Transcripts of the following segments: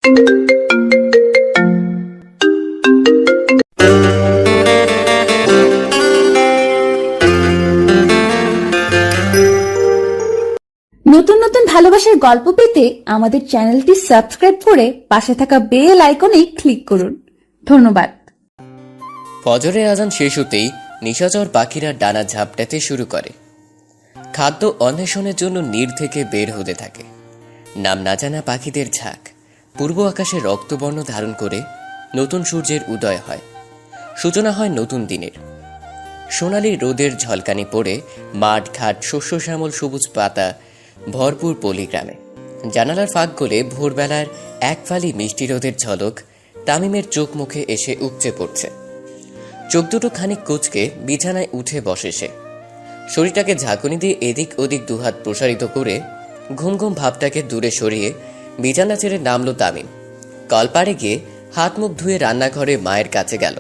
নতুন নতুন ভালোবাসার গল্প পেতে আমাদের চ্যানেলটি সাবস্ক্রাইব করে পাশে থাকা বেল আইকনে ক্লিক করুন। ধন্যবাদ। ফজরের আজান শেষ হতেই নিশাচর পাখিরা ডানা ঝাপটাতে শুরু করে। খাদ্য অন্বেষণের জন্য নীড় থেকে বের হতে থাকে। নাম না জানা পাখিদের ঝাঁক পূর্ব আকাশে রক্তবর্ণ ধারণ করে নতুন সূর্যের উদয় হয়। সূচনা হয় নতুন দিনের। সোনালি রোদের ঝলকানি পড়ে মাঠ ঘাট শস্য শ্যামল সবুজ পাতা ভরপুর পল্লীগ্রামে। জানালার ফাঁক গলে ভোরবেলার এক ফালি মিষ্টি রোদের ঝলক তামিমের চোখ মুখে এসে উপচে পড়ছে। চোখ দুটো খানিক কুঁচকে বিছানায় উঠে বসে সে। শরীরটাকে ঝাঁকুনি দিয়ে এদিক ওদিক দুহাত প্রসারিত করে ঘুম ঘুম ভাবটাকে দূরে সরিয়ে বিছানা ছেড়ে নামলো তামিম। কলপাড়ে গিয়ে হাত মুখ ধুয়ে রান্নাঘরে মায়ের কাছে গেল।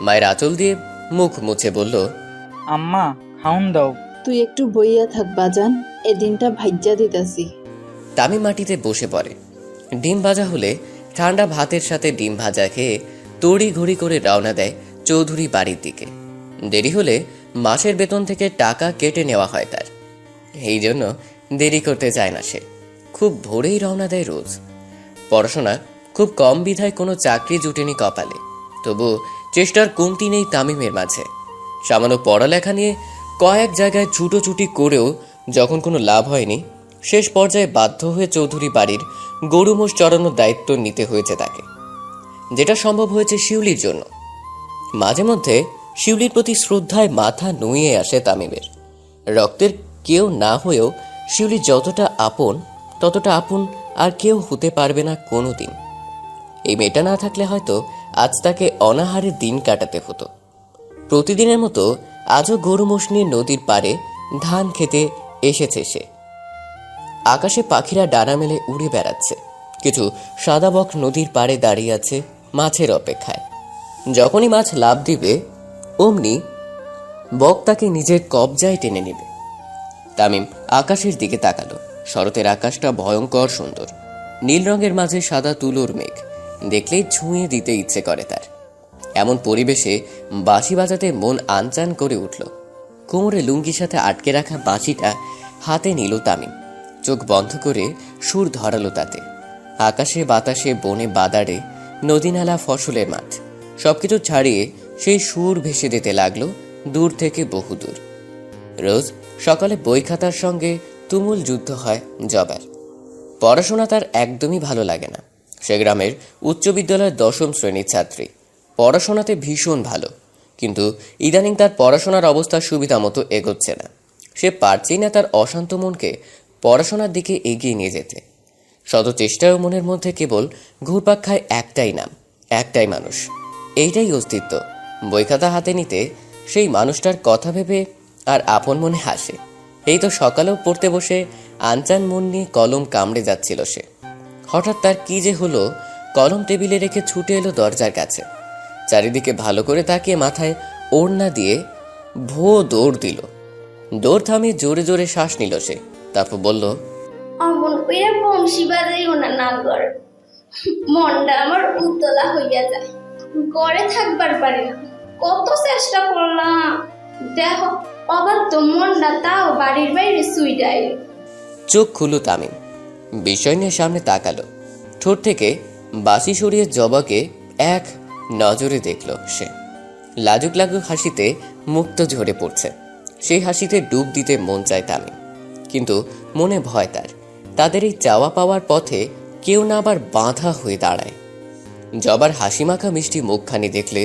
মায়ের আঁচল দিয়ে মুখ মুছে বলল, আম্মা খাউন দাও। তুই একটু বইয়া থাক বাজান, এ দিনটা ভাজ্যা দিতাছি। তামিম মাটিতে বসে পড়ে। ডিম ভাজা হলে ঠান্ডা ভাতের সাথে ডিম ভাজা খেয়ে তড়ি ঘড়ি করে রওনা দেয় চৌধুরী বাড়ির দিকে। দেরি হলে মাসের বেতন থেকে টাকা কেটে নেওয়া হয় তার। এই জন্য দেরি করতে চায় না সে। খুব ভোরেই রওনা দেয় রোজ। পড়াশোনা খুব কম বিধায় কোনো চাকরি জুটেনি কপালে। তবু চেষ্টার কমতি নেই তামিমের মাঝে। সামান্য পড়ালেখা নিয়ে কয়েক জায়গায় ছুটোছুটি করেও যখন কোনো লাভ হয়নি, শেষ পর্যায়ে বাধ্য হয়ে চৌধুরী বাড়ির গরু মোষ চড়ানোর দায়িত্ব নিতে হয়েছে তাকে, যেটা সম্ভব হয়েছে শিউলির জন্য। মাঝে মধ্যে শিউলির প্রতি শ্রদ্ধায় মাথা নুয়ে আসে তামিমের। রক্তের কেউ না হয়েও শিউলি যতটা আপন ততটা আপন আর কেউ হতে পারবে না কোনো দিন। এই মেয়েটা না থাকলে হয়তো আজ তাকে অনাহারে দিন কাটাতে হতো। প্রতিদিনের মতো আজও গরু মোষ নিয়ে নদীর পাড়ে ধান খেতে এসেছে সে। আকাশে পাখিরা ডানা মেলে উড়ে বেড়াচ্ছে। কিছু সাদা বক নদীর পাড়ে দাঁড়িয়ে আছে মাছের অপেক্ষায়। যখনই মাছ লাফ দিবে অমনি বক তাকে নিজের কবজায় টেনে নেবে। তামিম আকাশের দিকে তাকালো। শরতের আকাশটা ভয়ঙ্কর সুন্দর। নীল রঙের মাঝে সাদা তুলোর মেঘ দেখলেই ছুঁয়ে দিতে ইচ্ছে করে তার। এমন পরিবেশে বাঁশি বাজাতে মন আনচান করে উঠল। কোমরে লুঙ্গির সাথে আটকে রাখা বাঁশিটা হাতে নিল তামিম। চোখ বন্ধ করে সুর ধরালো তাতে। আকাশে বাতাসে বনে বাদারে নদীনালা ফসলের মাঠ সবকিছু ছাড়িয়ে সেই সুর ভেসে দিতে লাগলো দূর থেকে বহুদূর। রোজ সকালে বই খাতার সঙ্গে তুমুল যুদ্ধ হয় জবার। পড়াশোনা তার একদমই ভালো লাগে না। সে গ্রামের উচ্চ বিদ্যালয়ের 10ম শ্রেণীর ছাত্রী। পড়াশোনাতে ভীষণ ভালো, কিন্তু ইদানিং তার পড়াশোনার অবস্থা সুবিধা মতো এগোচ্ছে না। সে পারছেই না তার অশান্ত মনকে পড়াশোনার দিকে এগিয়ে নিয়ে যেতে। শত চেষ্টায় মনের মধ্যে কেবল ঘুরপাক খায় একটাই নাম, একটাই মানুষ, এইটাই অস্তিত্ব। বই খাতা হাতে নিতে সেই মানুষটার কথা ভেবে আর আপন মনে হাসে। এই তো সকালেও পড়তে বসে আনচান মন নিয়ে কলম কামড়ে যাচ্ছিল সে। হঠাৎ তার কি যে হলো, কলম টেবিলে রেখে ছুটে এলো দরজার কাছে। চারিদিকে ভালো করে তাকিয়ে মাথায় ওড়না দিয়ে দৌড় দিল। দৌড় থামিয়ে জোরে জোরে শ্বাস নিল সে। তারপর বলল, অমন কইরা বংশী বাজাইও না নাগর, মনটা আমার উতলা হইয়া যায়, ঘরে থাকবার পারি না। কত চেষ্টা করলাম, দেখো অবাক তো মনটা তাও বাড়ির বাইরে সুইডাই। চোখ খুলো তামিম। বিষয় নিয়ে সামনে তাকালো। ঠোঁট থেকে বাঁশি সরিয়ে জবাকে এক নজরে দেখল সে। লাজুক লাজুক হাসিতে মুক্ত ঝরে পড়ছে। সেই হাসিতে ডুব দিতে মন চায় তামিম, কিন্তু মনে ভয় তাদের এই চাওয়া পাওয়ার পথে কেউ না আবার বাঁধা হয়ে দাঁড়ায়। জবার হাসি মাখা মিষ্টি মুখখানি দেখলে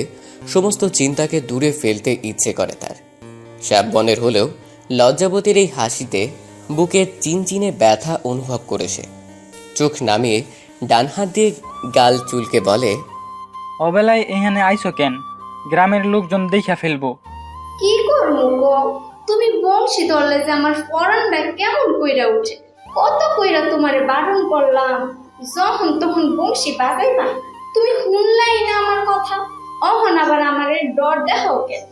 সমস্ত চিন্তাকে দূরে ফেলতে ইচ্ছে করে তার। শ্যাববনের হলেও লজ্জাবতীর এই হাসিতে বুকের চিনচিনে ব্যথা অনুভব করে সে। চোখ নামিয়ে ডান হাত দিয়ে গাল চুলকে বলে, অবেলায় এখানে আইসো কেন? গ্রামের লোকজন দেখা ফেলবো। কি করবো গো, তুমি বংশী ধরলে যে আমার পরানটা কেমন কইরা উঠে। কত কইরা তোমারে বারণ করলাম, যখন তখন বংশী বাজাইবা, তুমি শুনলাই না আমার কথা। অহন আবার আমারে ডর দেখাও কেন?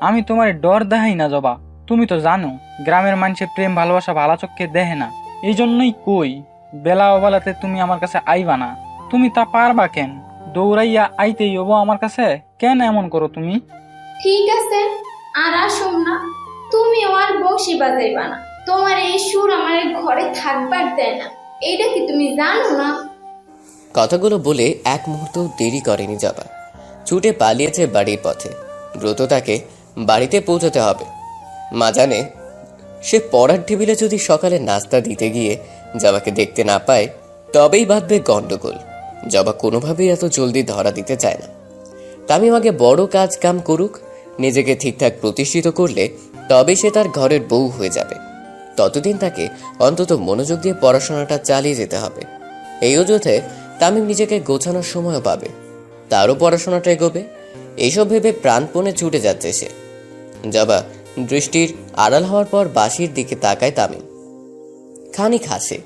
আমি তোমার ডর দেখাই না জবা, তুমি তো জানো গ্রামের মানুষের প্রেম ভালোবাসা ভালো চোখে দেখে না। এই জন্যই কই বেলা অবেলাতে তুমি আমার কাছে আইবা না। তুমি তা পারবা কেন? দৌড়াইয়া আইতেই হবো আমার কাছে? কেন এমন করো তুমি? ঠিক আছে, আর আসুম না। তুমিও আর বংশী বাজাইবা না। তোমার এই সুর আমার ঘরে থাকবার দেয় না, এইটা কি তুমি জানো না? কথাগুলো বলে এক মুহূর্ত দেরি করেনি জবা। ছুটে পালিয়েছে বাড়ির পথে। দ্রুত তাকে বাড়িতে পৌঁছতে হবে। মা জানে, সে পড়ার টেবিলে যদি সকালে নাস্তা দিতে গিয়ে জবাকে দেখতে না পায় তবেই বাঁধবে গন্ডগোল। জবা কোনোভাবেই এত জলদি ধরা দিতে চায় না। তামিম আগে বড় কাজ কাম করুক, নিজেকে ঠিকঠাক প্রতিষ্ঠিত করলে তবেই সে তার ঘরের বউ হয়ে যাবে। ততদিন তাকে অন্তত মনোযোগ দিয়ে পড়াশোনাটা চালিয়ে যেতে হবে। এই অযথে তামিম নিজেকে গোছানোর সময়ও পাবে, তারও পড়াশোনাটা এগোবে। এইসব ভেবে প্রাণপণে ছুটে যাচ্ছে সে। জবা দৃষ্টির আড়াল হওয়ার পর বাঁশির দিকে তাকায় তামিম। খানিক হাসে,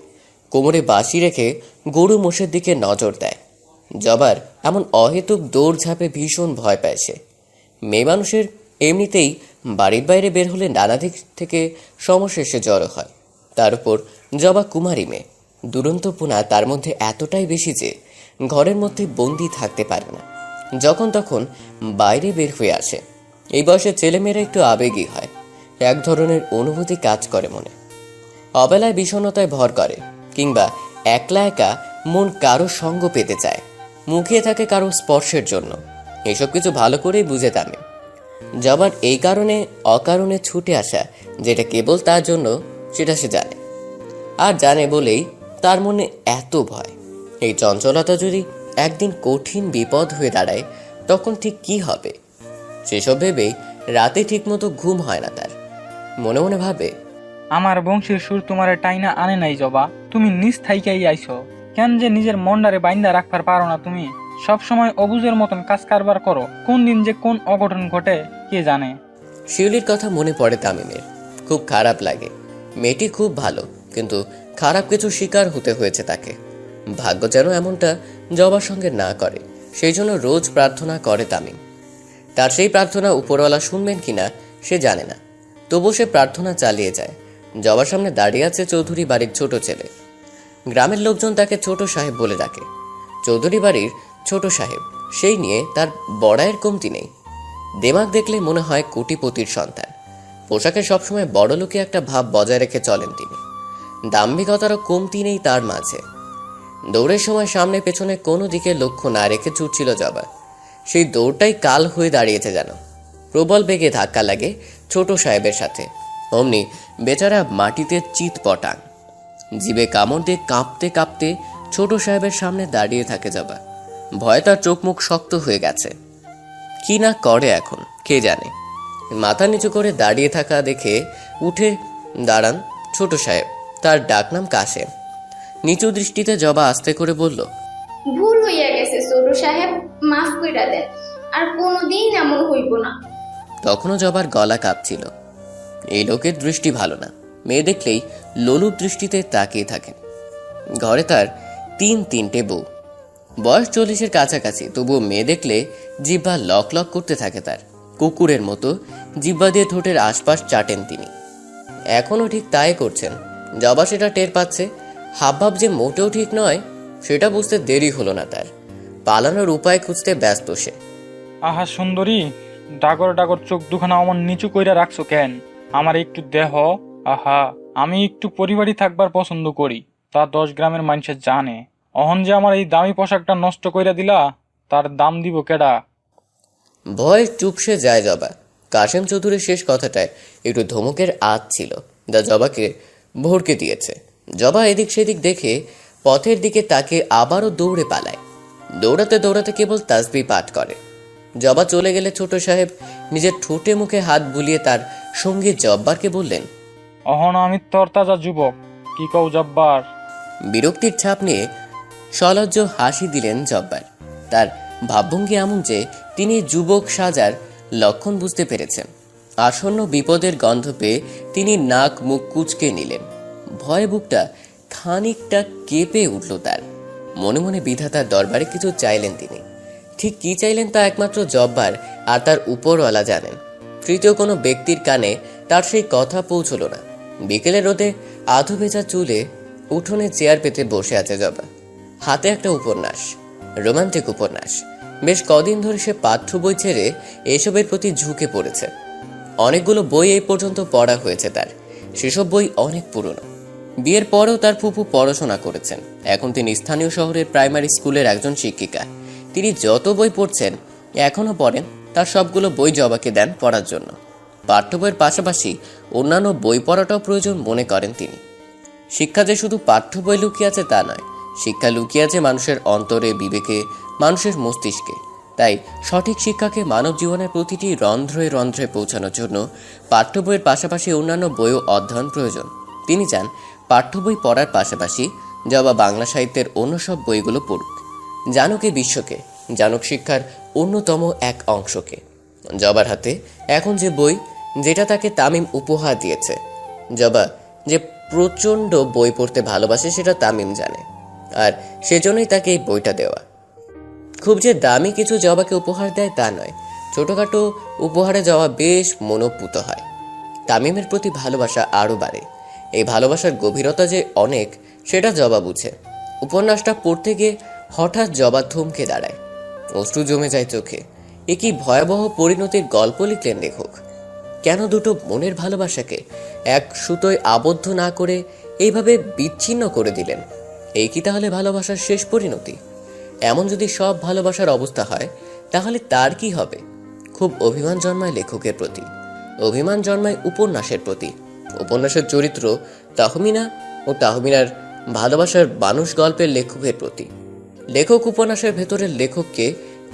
কোমরে বাঁশি রেখে গরু মোষের দিকে নজর দেয়। জবার এমন অহেতুক দৌড়ঝাঁপে ভীষণ ভয় পায় সে। মেয়ে মানুষের এমনিতেই বাড়ির বাইরে বের হলে নানা দিক থেকে সমস্যা এসে জড়ো হয়। তার উপর জবা কুমারী মেয়ে, দুরন্তপূর্ণা তার মধ্যে এতটাই বেশি যে ঘরের মধ্যে বন্দি থাকতে পারে না, যখন তখন বাইরে বের হয়ে আসে। এই বয়সে ছেলেমেয়েরা একটু আবেগী হয়, এক ধরনের অনুভূতি কাজ করে মনে। অবেলায় বিষণ্ণতায় ভর করে, কিংবা একলা একা মন কারো সঙ্গ পেতে চায়, মুখিয়ে থাকে কারো স্পর্শের জন্য। এসব কিছু ভালো করেই বুঝে তামিম। জবার এই কারণে অকারণে ছুটে আসা যেটা কেবল তার জন্য, সেটা সে জানে। আর জানে বলেই তার মনে এত ভয়। এই চঞ্চলতা যদি একদিন কঠিন বিপদ হয়ে দাঁড়ায় তখন ঠিক কি হবে, সেসব ভেবেই রাতে ঠিকমতো ঘুম হয় না তার। মনে মনে ভাবে, আমার বংশীর সুর তোমারে টাইনা আনে নাই জবা। তুমি নিজ থাইকাই আইছো, কেন যে নিজের মন্ডারে বাইন্দা রাখবার পারো না? তুমি সব সময় অবুজের মতন কাজ কারবার করো। কোন দিন যে কোন অঘটন ঘটে কে জানে। শিউলির কথা মনে পড়ে তামিমের। খুব খারাপ লাগে। মেয়েটি খুব ভালো, কিন্তু খারাপ কিছু শিকার হতে হয়েছে তাকে। ভাগ্য যেন এমনটা জবার সঙ্গে না করে, সেই জন্য রোজ প্রার্থনা করে তামিম। তার সেই প্রার্থনা উপরওয়ালা শুনবেন কিনা সে জানে না, তবু সে প্রার্থনা চালিয়ে যায়। জবার সামনে দাঁড়িয়ে আছে চৌধুরী বাড়ির ছোট ছেলে। গ্রামের লোকজন তাকে ছোট সাহেব বলে ডাকে। চৌধুরী বাড়ির ছোট সাহেব, সেই নিয়ে তার বড়াইয়ের কমতি নেই। দেমাগ দেখলে মনে হয় কোটিপতির সন্তান। পোশাকে সবসময় বড়লোকে একটা ভাব বজায় রেখে চলেন তিনি। দাম্ভিকতারও কমতি নেই তার মাঝে। দৌড়ের সময় সামনে পেছনে কোনো দিকে লক্ষ্য না রেখে ছুটছিল জবা। সেই দৌড়টাই কাল হয়ে দাঁড়িয়েছে যেন। প্রবল বেগে ধাক্কা লাগে ছোট সাহেবের সাথে। অমনি বেচারা মাটিতে চিত পটাং। জিভে কামড় দিয়ে কাঁপতে কাঁপতে ছোট সাহেবের সামনে দাঁড়িয়ে থাকে জবা। ভয়ে তার চোখ মুখ শক্ত হয়ে গেছে। কি না করে এখন কে জানে। মাথা নিচু করে দাঁড়িয়ে থাকা দেখে উঠে দাঁড়ান ছোট সাহেব। তার ডাকনাম কাশেম। নিচু দৃষ্টিতে জবা আস্তে করে বলল, ভুল হইয়া গেছে ছোট সাহেব, মাফ কইরা দেন, আর কোনোদিন এমন হইব না। তখনও জবার গলা কাঁপছিল। এই লোকের দৃষ্টি ভালো না, মেয়ে দেখলেই লোলুপ দৃষ্টিতে তাকিয়ে থাকেন। ঘরে তার তিনটে বউ, বয়স 40-এর কাছাকাছি, তবুও মেয়ে দেখলে জিহ্বা লক লক করতে থাকে তার। কুকুরের মতো জিহ্বা দিয়ে ঠোঁটের আশপাশ চাটেন তিনি। এখনও ঠিক তাই করছেন। জবা সেটা টের পাচ্ছে। হাবভাব যে মোটেও ঠিক নয় সেটা বুঝতে দেরি হলো না তার। পালানোর উপায় খুঁজতে ব্যস্ত সে। আহা সুন্দরী, ডাগর ডাগর চোখ দুখানা অমন নিচু কইরা রাখছো কেন? আমার একটু দেহ। আহা, আমি একটু পরিবারই থাকবার পছন্দ করি, তা 10 গ্রামের মানুষে জানে। অহন যে আমার এই দামি পোশাকটা নষ্ট কইরা দিলা, তার দাম দিব কেডা? ভয় চুপসে যায় জবা। কাশেম চৌধুরীর শেষ কথাটায় একটু ধমকের আঁচ ছিল, যা জবাকে ভড়কে দিয়েছে। জবা এদিক সেদিক দেখে পথের দিকে তাকে আবারও দৌড়ে পালায়। দৌড়াতে দৌড়াতে কেবল তাসবিহ পাঠ করে। জবা চলে গেলে ছোট সাহেব নিজের ঠোঁটে মুখে হাত বুলিয়ে তার সঙ্গী জব্বারকে বললেন, অহন আমি তরতাজা যুবক, কি কও জব্বার? বিরক্তির ছাপ নিয়ে সলজ্জ হাসি দিলেন জব্বার। তার ভাবভঙ্গি এমন যে তিনি যুবক সাজার লক্ষণ বুঝতে পেরেছেন। আসন্ন বিপদের গন্ধ পেয়ে তিনি নাক মুখ কুঁচকে নিলেন। ভয়ে বুকটা খানিকটা কেঁপে উঠল তার। মনে মনে বিধাতার দরবারে কিছু চাইলেন তিনি। ঠিক কি চাইলেন তা একমাত্র জব্বার আর তার উপরওয়ালা জানেন। তৃতীয় কোনো ব্যক্তির কানে তার সেই কথা পৌঁছল না। বিকেলের রোদে আধো ভেজা চুলে উঠোনে চেয়ার পেতে বসে আছে জবা। হাতে একটা উপন্যাস, রোমান্টিক উপন্যাস। বেশ কদিন ধরে সে পাঠ্য বই ছেড়ে এসবের প্রতি ঝুঁকে পড়েছে। অনেকগুলো বই এই পর্যন্ত পড়া হয়েছে তার। সেসব বই অনেক পুরনো। বিয়ের পরেও তার ফুপু পড়াশোনা করেছেন। এখন তিনি স্থানীয় শহরের প্রাইমারি স্কুলের একজন শিক্ষিকা। তিনি যত বই পড়ছেন, এখনও পড়েন, তার সবগুলো বই জবাকে দেন পড়ার জন্য। পাঠ্য বইয়ের পাশাপাশি অন্যান্য বই পড়াটাও প্রয়োজন মনে করেন তিনি। শিক্ষা যে শুধু পাঠ্য বই লুকিয়ে আছে তা নয়, শিক্ষা লুকিয়ে আছে মানুষের অন্তরে, বিবেকে, মানুষের মস্তিষ্কে। তাই সঠিক শিক্ষাকে মানব জীবনের প্রতিটি রন্ধ্রে রন্ধ্রে পৌঁছানোর জন্য পাঠ্য বইয়ের পাশাপাশি অন্যান্য বইও অধ্যয়ন প্রয়োজন। তিনি চান পাঠ্য বই পড়ার পাশাপাশি জবা বাংলা সাহিত্যের অন্য সব বইগুলো পড়ুক, জানুক এই বিশ্বকে, জানুক শিক্ষার অন্যতম এক অংশকে। জবার হাতে এখন যে বই, যেটা তাকে তামিম উপহার দিয়েছে। জবা যে প্রচণ্ড বই পড়তে ভালোবাসে সেটা তামিম জানে, আর সেজন্যই তাকে এই বইটা দেওয়া। খুব যে দামি কিছু জবাকে উপহার দেয় তা নয়, ছোটখাটো উপহারে জবা বেশ মনোপুত হয়। তামিমের প্রতি ভালোবাসা আরও বাড়ে। এই ভালোবাসার গভীরতা যে অনেক, সেটা জবা বুঝে। উপন্যাসটা পড়তে গিয়ে হঠাৎ জবা থমকে দাঁড়ায়, অশ্রু জমে যায় চোখে। এ কি ভয়াবহ পরিণতির গল্প লিখলেন লেখক! কেন দুটো মনের ভালোবাসাকে এক সুতোয় আবদ্ধ না করে এইভাবে বিচ্ছিন্ন করে দিলেন? এই কি তাহলে ভালোবাসার শেষ পরিণতি? এমন যদি সব ভালোবাসার অবস্থা হয়, তাহলে তার কি হবে? খুব অভিমান জন্মায় লেখকের প্রতি, অভিমান জন্মায় উপন্যাসের প্রতি। উপন্যাসের চরিত্র তাহমিনা ও তাহমিনার ভালোবাসার মানুষ গল্পের লেখকের প্রতি। লেখক উপন্যাসের ভেতরের লেখককে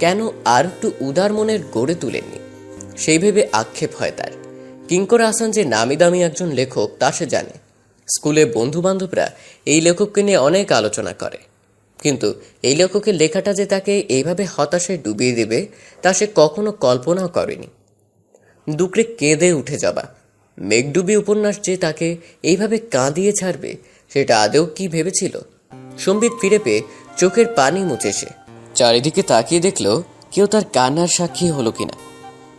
কেন আর একটু উদার মনের গড়ে তুলেননি, সেই ভেবে আক্ষেপ হয় তার। কিঙ্কর আহসান যে নামি দামি একজন লেখক তা সে জানে। স্কুলে বন্ধু বান্ধবরা এই লেখককে নিয়ে অনেক আলোচনা করে, কিন্তু এই লেখকের লেখাটা যে তাকে এইভাবে হতাশায় ডুবিয়ে দেবে তা সে কখনো কল্পনাও করেনি। দুকড়ে কেঁদে উঠে যাবা। মেঘডুবি উপন্যাস যে তাকে এইভাবে কাঁদিয়ে ছাড়বে, সেটা আদেও কি ভেবেছিল? সম্বিত ফিরে পেয়ে চোখের পানি মুছে সে চারিদিকে তাকিয়ে দেখল কেউ তার কান্নার সাক্ষী হলো কিনা।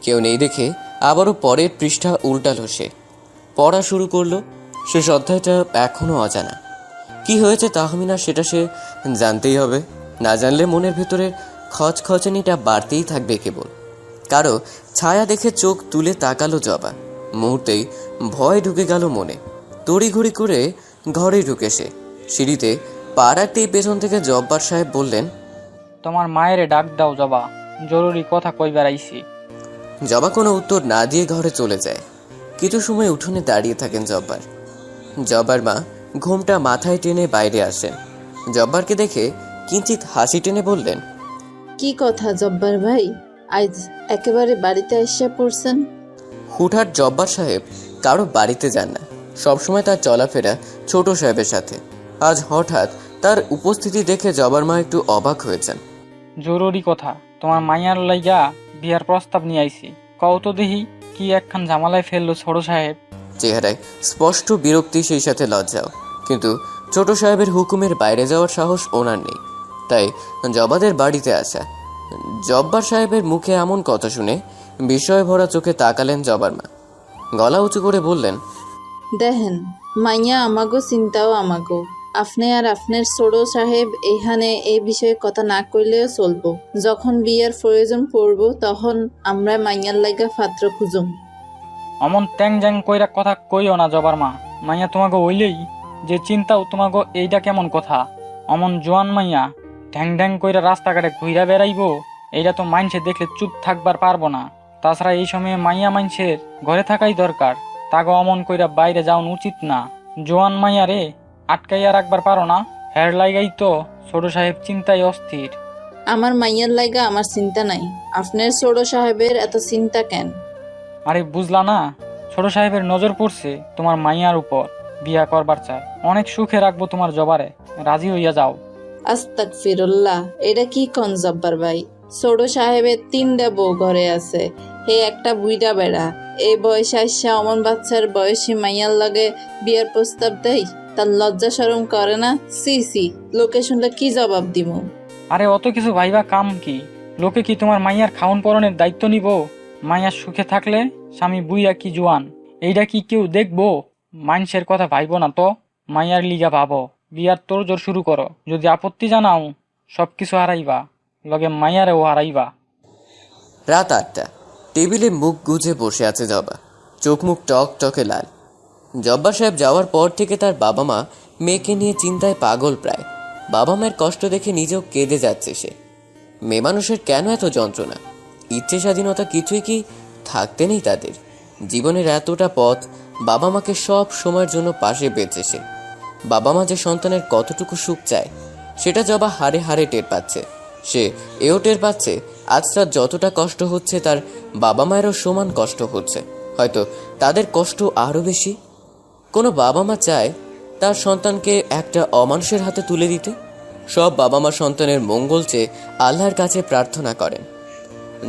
কেউ নেই দেখে আবারও পরের পৃষ্ঠা উল্টালো সে। পড়া শুরু করলো। শেষ অধ্যায়টা এখনও অজানা। কি হয়েছে তাহমিনা সেটা সে জানতেই হবে। না জানলে মনের ভেতরের খচখচনিটা বাড়তেই থাকবে কেবল। কারো ছায়া দেখে চোখ তুলে তাকালো জবা। মুহূর্তেই ভয় ঢুকে গেল মনে। তড়িঘড়ি করে ঘরে ঢুকে সে সিঁড়িতে পা রাখতেই পেছন থেকে জব্বার সাহেব বললেন, তোমার মায়েরে ডাক দাও জবা, জরুরি কথা কই বেড়াইছি। জবা কোনো উত্তর না দিয়ে ঘরে চলে যায়। কিছু সময় উঠোনে দাঁড়িয়ে থাকেন জব্বার। জব্বার মা ঘুমটা মাথায় টেনে বাইরে আসেন। জব্বারকে দেখে কিঞ্চিত হাসি টেনে বললেন, কি কথা জব্বার ভাই, আজ একেবারে বাড়িতে এসে পড়ছেন? হুটহাট জব্বার সাহেব কারো বাড়িতে যান না। সবসময় তার চলাফেরা ছোট সাহেবের সাথে। আজ হঠাৎ তার উপস্থিতি দেখে জবার মা একটু অবাক হয়েছেন। জরুরি কথা, তোমার মাইয়ার লাইগা বিয়ার প্রস্তাব নিয়ে আইছি। কও তো দেহি কি একখান জামালায় ফেললো ছোট সাহেব। চেহারায় স্পষ্ট বিরক্তি, সেই সাথে লজ্জাও। কিন্তু ছোট সাহেবের হুকুমের বাইরে যাওয়ার সাহস ওনার নেই, তাই জবাদের বাড়িতে আসা। জব্বার সাহেবের মুখে এমন কথা শুনে বিস্ময় ভরা চোখে তাকালেন জবার মা। গলা উঁচু করে বললেন, দেখেন মাইয়া আমাগো চিন্তাও আমাগো। আপনি আর আপনার ছোড়ো সাহেব এখানে এই বিষয়ে কথা না কইলেও চলবো। যখন বিয়ের প্রয়োজন পড়বো তখন আমরা মাইয়ার লাইগা পাত্র খুঁজুম। অমন ট্যাং জ্যাং কইরা কথা কইও না জবার মা। মাইয়া তোমাকে ওইলেই যে চিন্তাও তোমাকে, এইটা কেমন কথা? অমন জোয়ান মাইয়া ঢ্যাং ঢ্যাং কইরা রাস্তাঘাটে ঘুইরা বেড়াইবো, এইটা তো মাইনসে দেখলে চুপ থাকবার পারবো না। তাছাড়া এই সময়ে মাইয়া মাইনসের ঘরে থাকাই দরকার, তাকে অমন কইরা বাইরে যাওন উচিত না। জোয়ান মাইয়া রে আটকাইয়া রাখবার পারো না, হের লাইগাই তো ছোট সাহেব চিন্তায় অস্থির। আমার মাইয়ার লাইগা আমার চিন্তা নাই, আপনার ছোড়ো সাহেবের এত চিন্তা কেন? আরে বুঝলা না, ছোট সাহেবের নজর পড়ছে তোমার মাইয়ার উপর, বিয়া করবার চায়। অনেক সুখে রাখবো তোমার জবারে, রাজি হইয়া যাও। আস্তাগফিরুল্লাহ, এটা কি কোন জব্বার ভাই? ছোড়ো সাহেবের 3টা বউ ঘরে আছে, হে একটা বুইড়া বেড়া। এই বয়সে আইসা অমন বাচ্চার বয়সী মাইয়ার লাগে বিয়ের প্রস্তাব দেয়, তার লজ্জা শরম করে না? সি সি, লোকে শুনলে কি জবাব দিব? আরে অত কিছু ভাইবা কাম কি? লোকে কি তোমার মাইয়ার খাওন পরনের দায়িত্ব নিব? মাইয়ার সুখে থাকলে স্বামী বুইয়া কি জোয়ান, এইটা কি কেউ দেখবো? মানুষের কথা ভাইব না তো, মাইয়ার লিগা ভাবো। বিয়ার তোড়জোড় শুরু করো। যদি আপত্তি জানাও সব কিছু হারাইবা, লগে মাইয়ারেও হারাইবা। রাত 8টা। টেবিলে মুখ গুজে বসে আছে জবা, চোখ মুখ টক টকে লাল। জব্বার সাহেব যাওয়ার পর থেকে তার বাবা মা মেয়েকে নিয়ে চিন্তায় পাগল প্রায়। বাবা মায়ের কষ্ট দেখে নিজেও কেঁদে যাচ্ছে সে। মেয়ে মানুষের কেন এত যন্ত্রণা? ইচ্ছে স্বাধীনতা কিছুই কি থাকতে নেই তাদের? জীবনের এতটা পথ, বাবা মাকে সব সময়ের জন্য পাশে পেয়েছে সে। বাবা মা যে সন্তানের কতটুকু সুখ চায় সেটা জবা হাড়ে হাড়ে টের পাচ্ছে। সে এও টের পাচ্ছে আজ তার যতটা কষ্ট হচ্ছে তার বাবা মায়েরও সমান কষ্ট হচ্ছে, হয়তো তাদের কষ্ট আরও বেশি। কোনো বাবা মা চায় তার সন্তানকে একটা অমানুষের হাতে তুলে দিতে? সব বাবা মা সন্তানের মঙ্গল চেয়ে আল্লাহর কাছে প্রার্থনা করেন।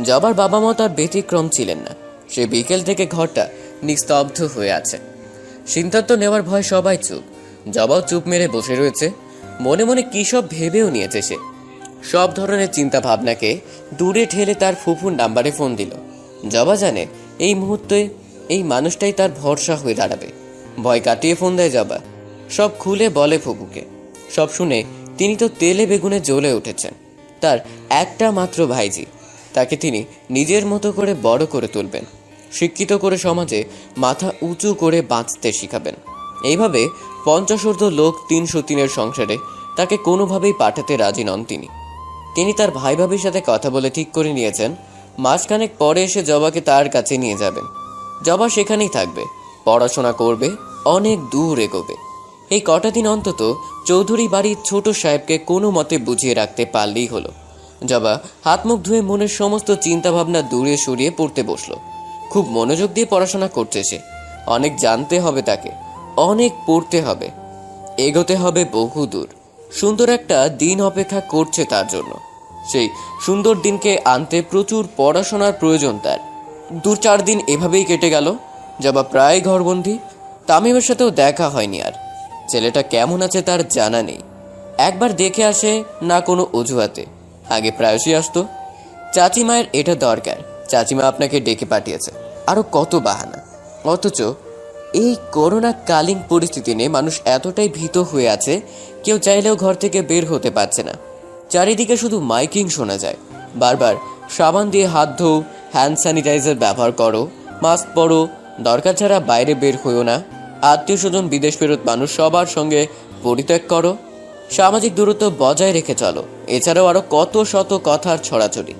জবার বাবা মা তার ব্যতিক্রম ছিলেন না। সে বিকেল থেকে ঘরটা নিস্তব্ধ হয়ে আছে। সিদ্ধান্ত নেওয়ার ভয় সবাই চুপ। জবাও চুপ মেরে বসে রয়েছে। মনে মনে কী সব ভেবেও নিয়েছে সে। সব ধরনের চিন্তা ভাবনাকে দূরে ঠেলে তার ফুফুর নাম্বারে ফোন দিল। জবা জানে এই মুহূর্তে এই মানুষটাই তার ভরসা হয়ে দাঁড়াবে। ভয় কাটিয়ে ফোন দেয় জবা। সব খুলে বলে ফুপুকে। সব শুনে তিনি তো তেলে বেগুনে জ্বলে উঠেছেন। তার একটা মাত্র ভাইজি, তাকে তিনি নিজের মতো করে বড় করে তুলবেন, শিক্ষিত করে সমাজে মাথা উঁচু করে বাঁচতে শিখাবেন। এইভাবে 50 লোক 303-এর সংসারে তাকে কোনোভাবেই পাঠাতে রাজি নন তিনি। তিনি তার ভাই ভাবির সাথে কথা বলে ঠিক করে নিয়েছেন মাসখানেক পরে এসে জবাকে তার কাছে নিয়ে যাবেন। জবা সেখানেই থাকবে, পড়াশোনা করবে, অনেক দূর এগোবে। এই কটা দিন অন্তত চৌধুরী বাড়ির ছোট সাহেবকে কোনো মতে বুঝিয়ে রাখতে পারলেই হলো। জবা হাত মুখ ধুয়ে মনের সমস্ত চিন্তাভাবনা দূরে সরিয়ে পড়তে বসলো। খুব মনোযোগ দিয়ে পড়াশোনা করছে সে। অনেক জানতে হবে তাকে, অনেক পড়তে হবে, এগোতে হবে বহু দূর। সুন্দর একটা দিন অপেক্ষা করছে তার জন্য। সেই সুন্দর দিনকে আনতে প্রচুর পড়াশোনার প্রয়োজন তার। 2-4 দিন এভাবেই কেটে গেল। জবা প্রায় ঘরবন্দি। তামিমের সাথেও দেখা হয়নি আর। ছেলেটা কেমন আছে তার জানা নেই। একবার দেখে আসে না কোনো অজুহাতে, আগে প্রায়শই আসতো। চাচিমায়ের এটা দরকার, চাচিমা আপনাকে ডেকে পাঠিয়েছে, আরও কত বাহানা। অথচ এই করোনাকালীন পরিস্থিতি নিয়ে মানুষ এতটাই ভীত হয়ে আছে, কেউ চাইলেও ঘর থেকে বের হতে পারছে না। চারিদিকে শুধু মাইকিং শোনা যায়, বারবার সাবান দিয়ে হাত ধোও, হ্যান্ড স্যানিটাইজার ব্যবহার করো, মাস্ক পরো, দরকার ছাড়া বাইরে বের হইও না, আত্মীয় স্বজন বিদেশ ফেরত মানুষ সবার সঙ্গে পরিত্যাগ করো, সামাজিক দূরত্ব বজায় রেখে চলো। এছাড়াও আরও কত শত কথার ছড়াছড়ি।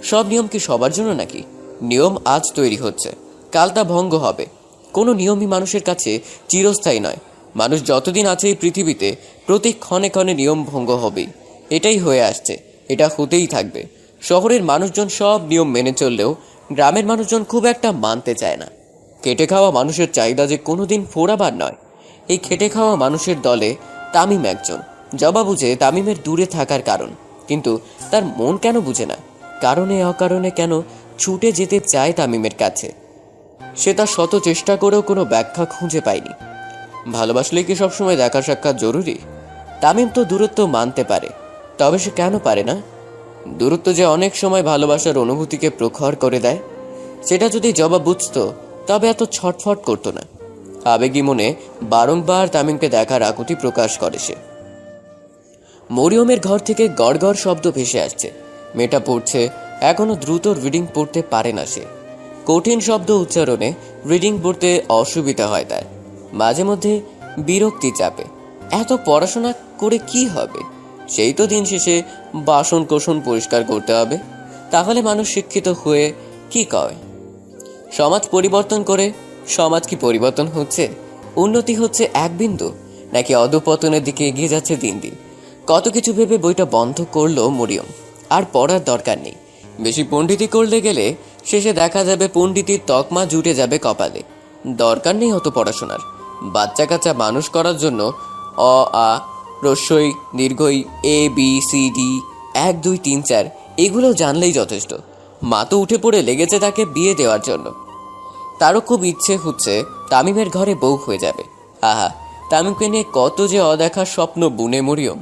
সব নিয়ম কি সবার জন্য নাকি? নিয়ম আজ তৈরি হচ্ছে, কাল তা ভঙ্গ হবে। কোনো নিয়মই মানুষের কাছে চিরস্থায়ী নয়। মানুষ যতদিন আছে এই পৃথিবীতে প্রতি ক্ষণে ক্ষণে নিয়ম ভঙ্গ হবেই। এটাই হয়ে আসছে, এটা হতেই থাকবে। শহরের মানুষজন সব নিয়ম মেনে চললেও গ্রামের মানুষজন খুব একটা মানতে চায় না। খেটে খাওয়া মানুষের চাহিদা যে কোনোদিন ফোরাবার নয়। এই খেটে খাওয়া মানুষের দলে তামিম একজন। জবা বুঝে তামিমের দূরে থাকার কারণ, কিন্তু তার মন কেন বুঝে না? কারণে অকারণে কেন ছুটে যেতে চায় তামিমের কাছে? সে তার শত চেষ্টা করেও কোনো ব্যাখ্যা খুঁজে পায়নি। ভালোবাসলে কি সবসময় দেখা সাক্ষাৎ জরুরি? তামিম তো দূরত্ব মানতে পারে, তবে সে কেন পারে না? দূরত্ব যে অনেক সময় ভালোবাসার অনুভূতিকে প্রখর করে দেয়, সেটা যদি জবা বুঝতো তবে এত ছটফট করতো না। আবেগী মনে বারংবার তামিমকে দেখার আকুতি প্রকাশ করে সে। মরিয়মের ঘর থেকে গড় গড় শব্দ ভেসে আসছে। মেয়েটা পড়ছে, এখনো দ্রুত রিডিং পড়তে পারে না সে। কঠিন শব্দ উচ্চারণে রিডিং পড়তে অসুবিধা হয় তার। মাঝে মধ্যে বিরক্তি চাপে, এত পড়াশোনা করে কি হবে? সেই তো দিন শেষে বাসন কোসন পরিষ্কার করতে হবে। তাহলে মানুষ শিক্ষিত হয়ে কি কয়? সমাজ পরিবর্তন করে সমাজ কি পরিবর্তন হচ্ছে? উন্নতি হচ্ছে এক বিন্দু, নাকি অধঃপতনের দিকে এগিয়ে যাচ্ছে দিন দিন? কত কিছু ভেবে বইটা বন্ধ করলো মরিয়ম। আর পড়ার দরকার নেই। বেশি পণ্ডিতি করলে গেলে শেষে দেখা যাবে পণ্ডিতির তকমা জুটে যাবে কপালে। দরকার নেই অত পড়াশোনার। বাচ্চা কাচ্চা মানুষ করার জন্য অ আ রস্যই দীর্ঘই ABCD 1 2 3 4 এগুলো জানলেই যথেষ্ট। মা তো উঠে পড়ে লেগেছে তাকে বিয়ে দেওয়ার জন্য। তারও খুব ইচ্ছে হচ্ছে তামিমের ঘরে বউ হয়ে যাবে। আহা, তামিমকে নিয়ে কত যে অদেখা স্বপ্ন বুনে মরিয়ম,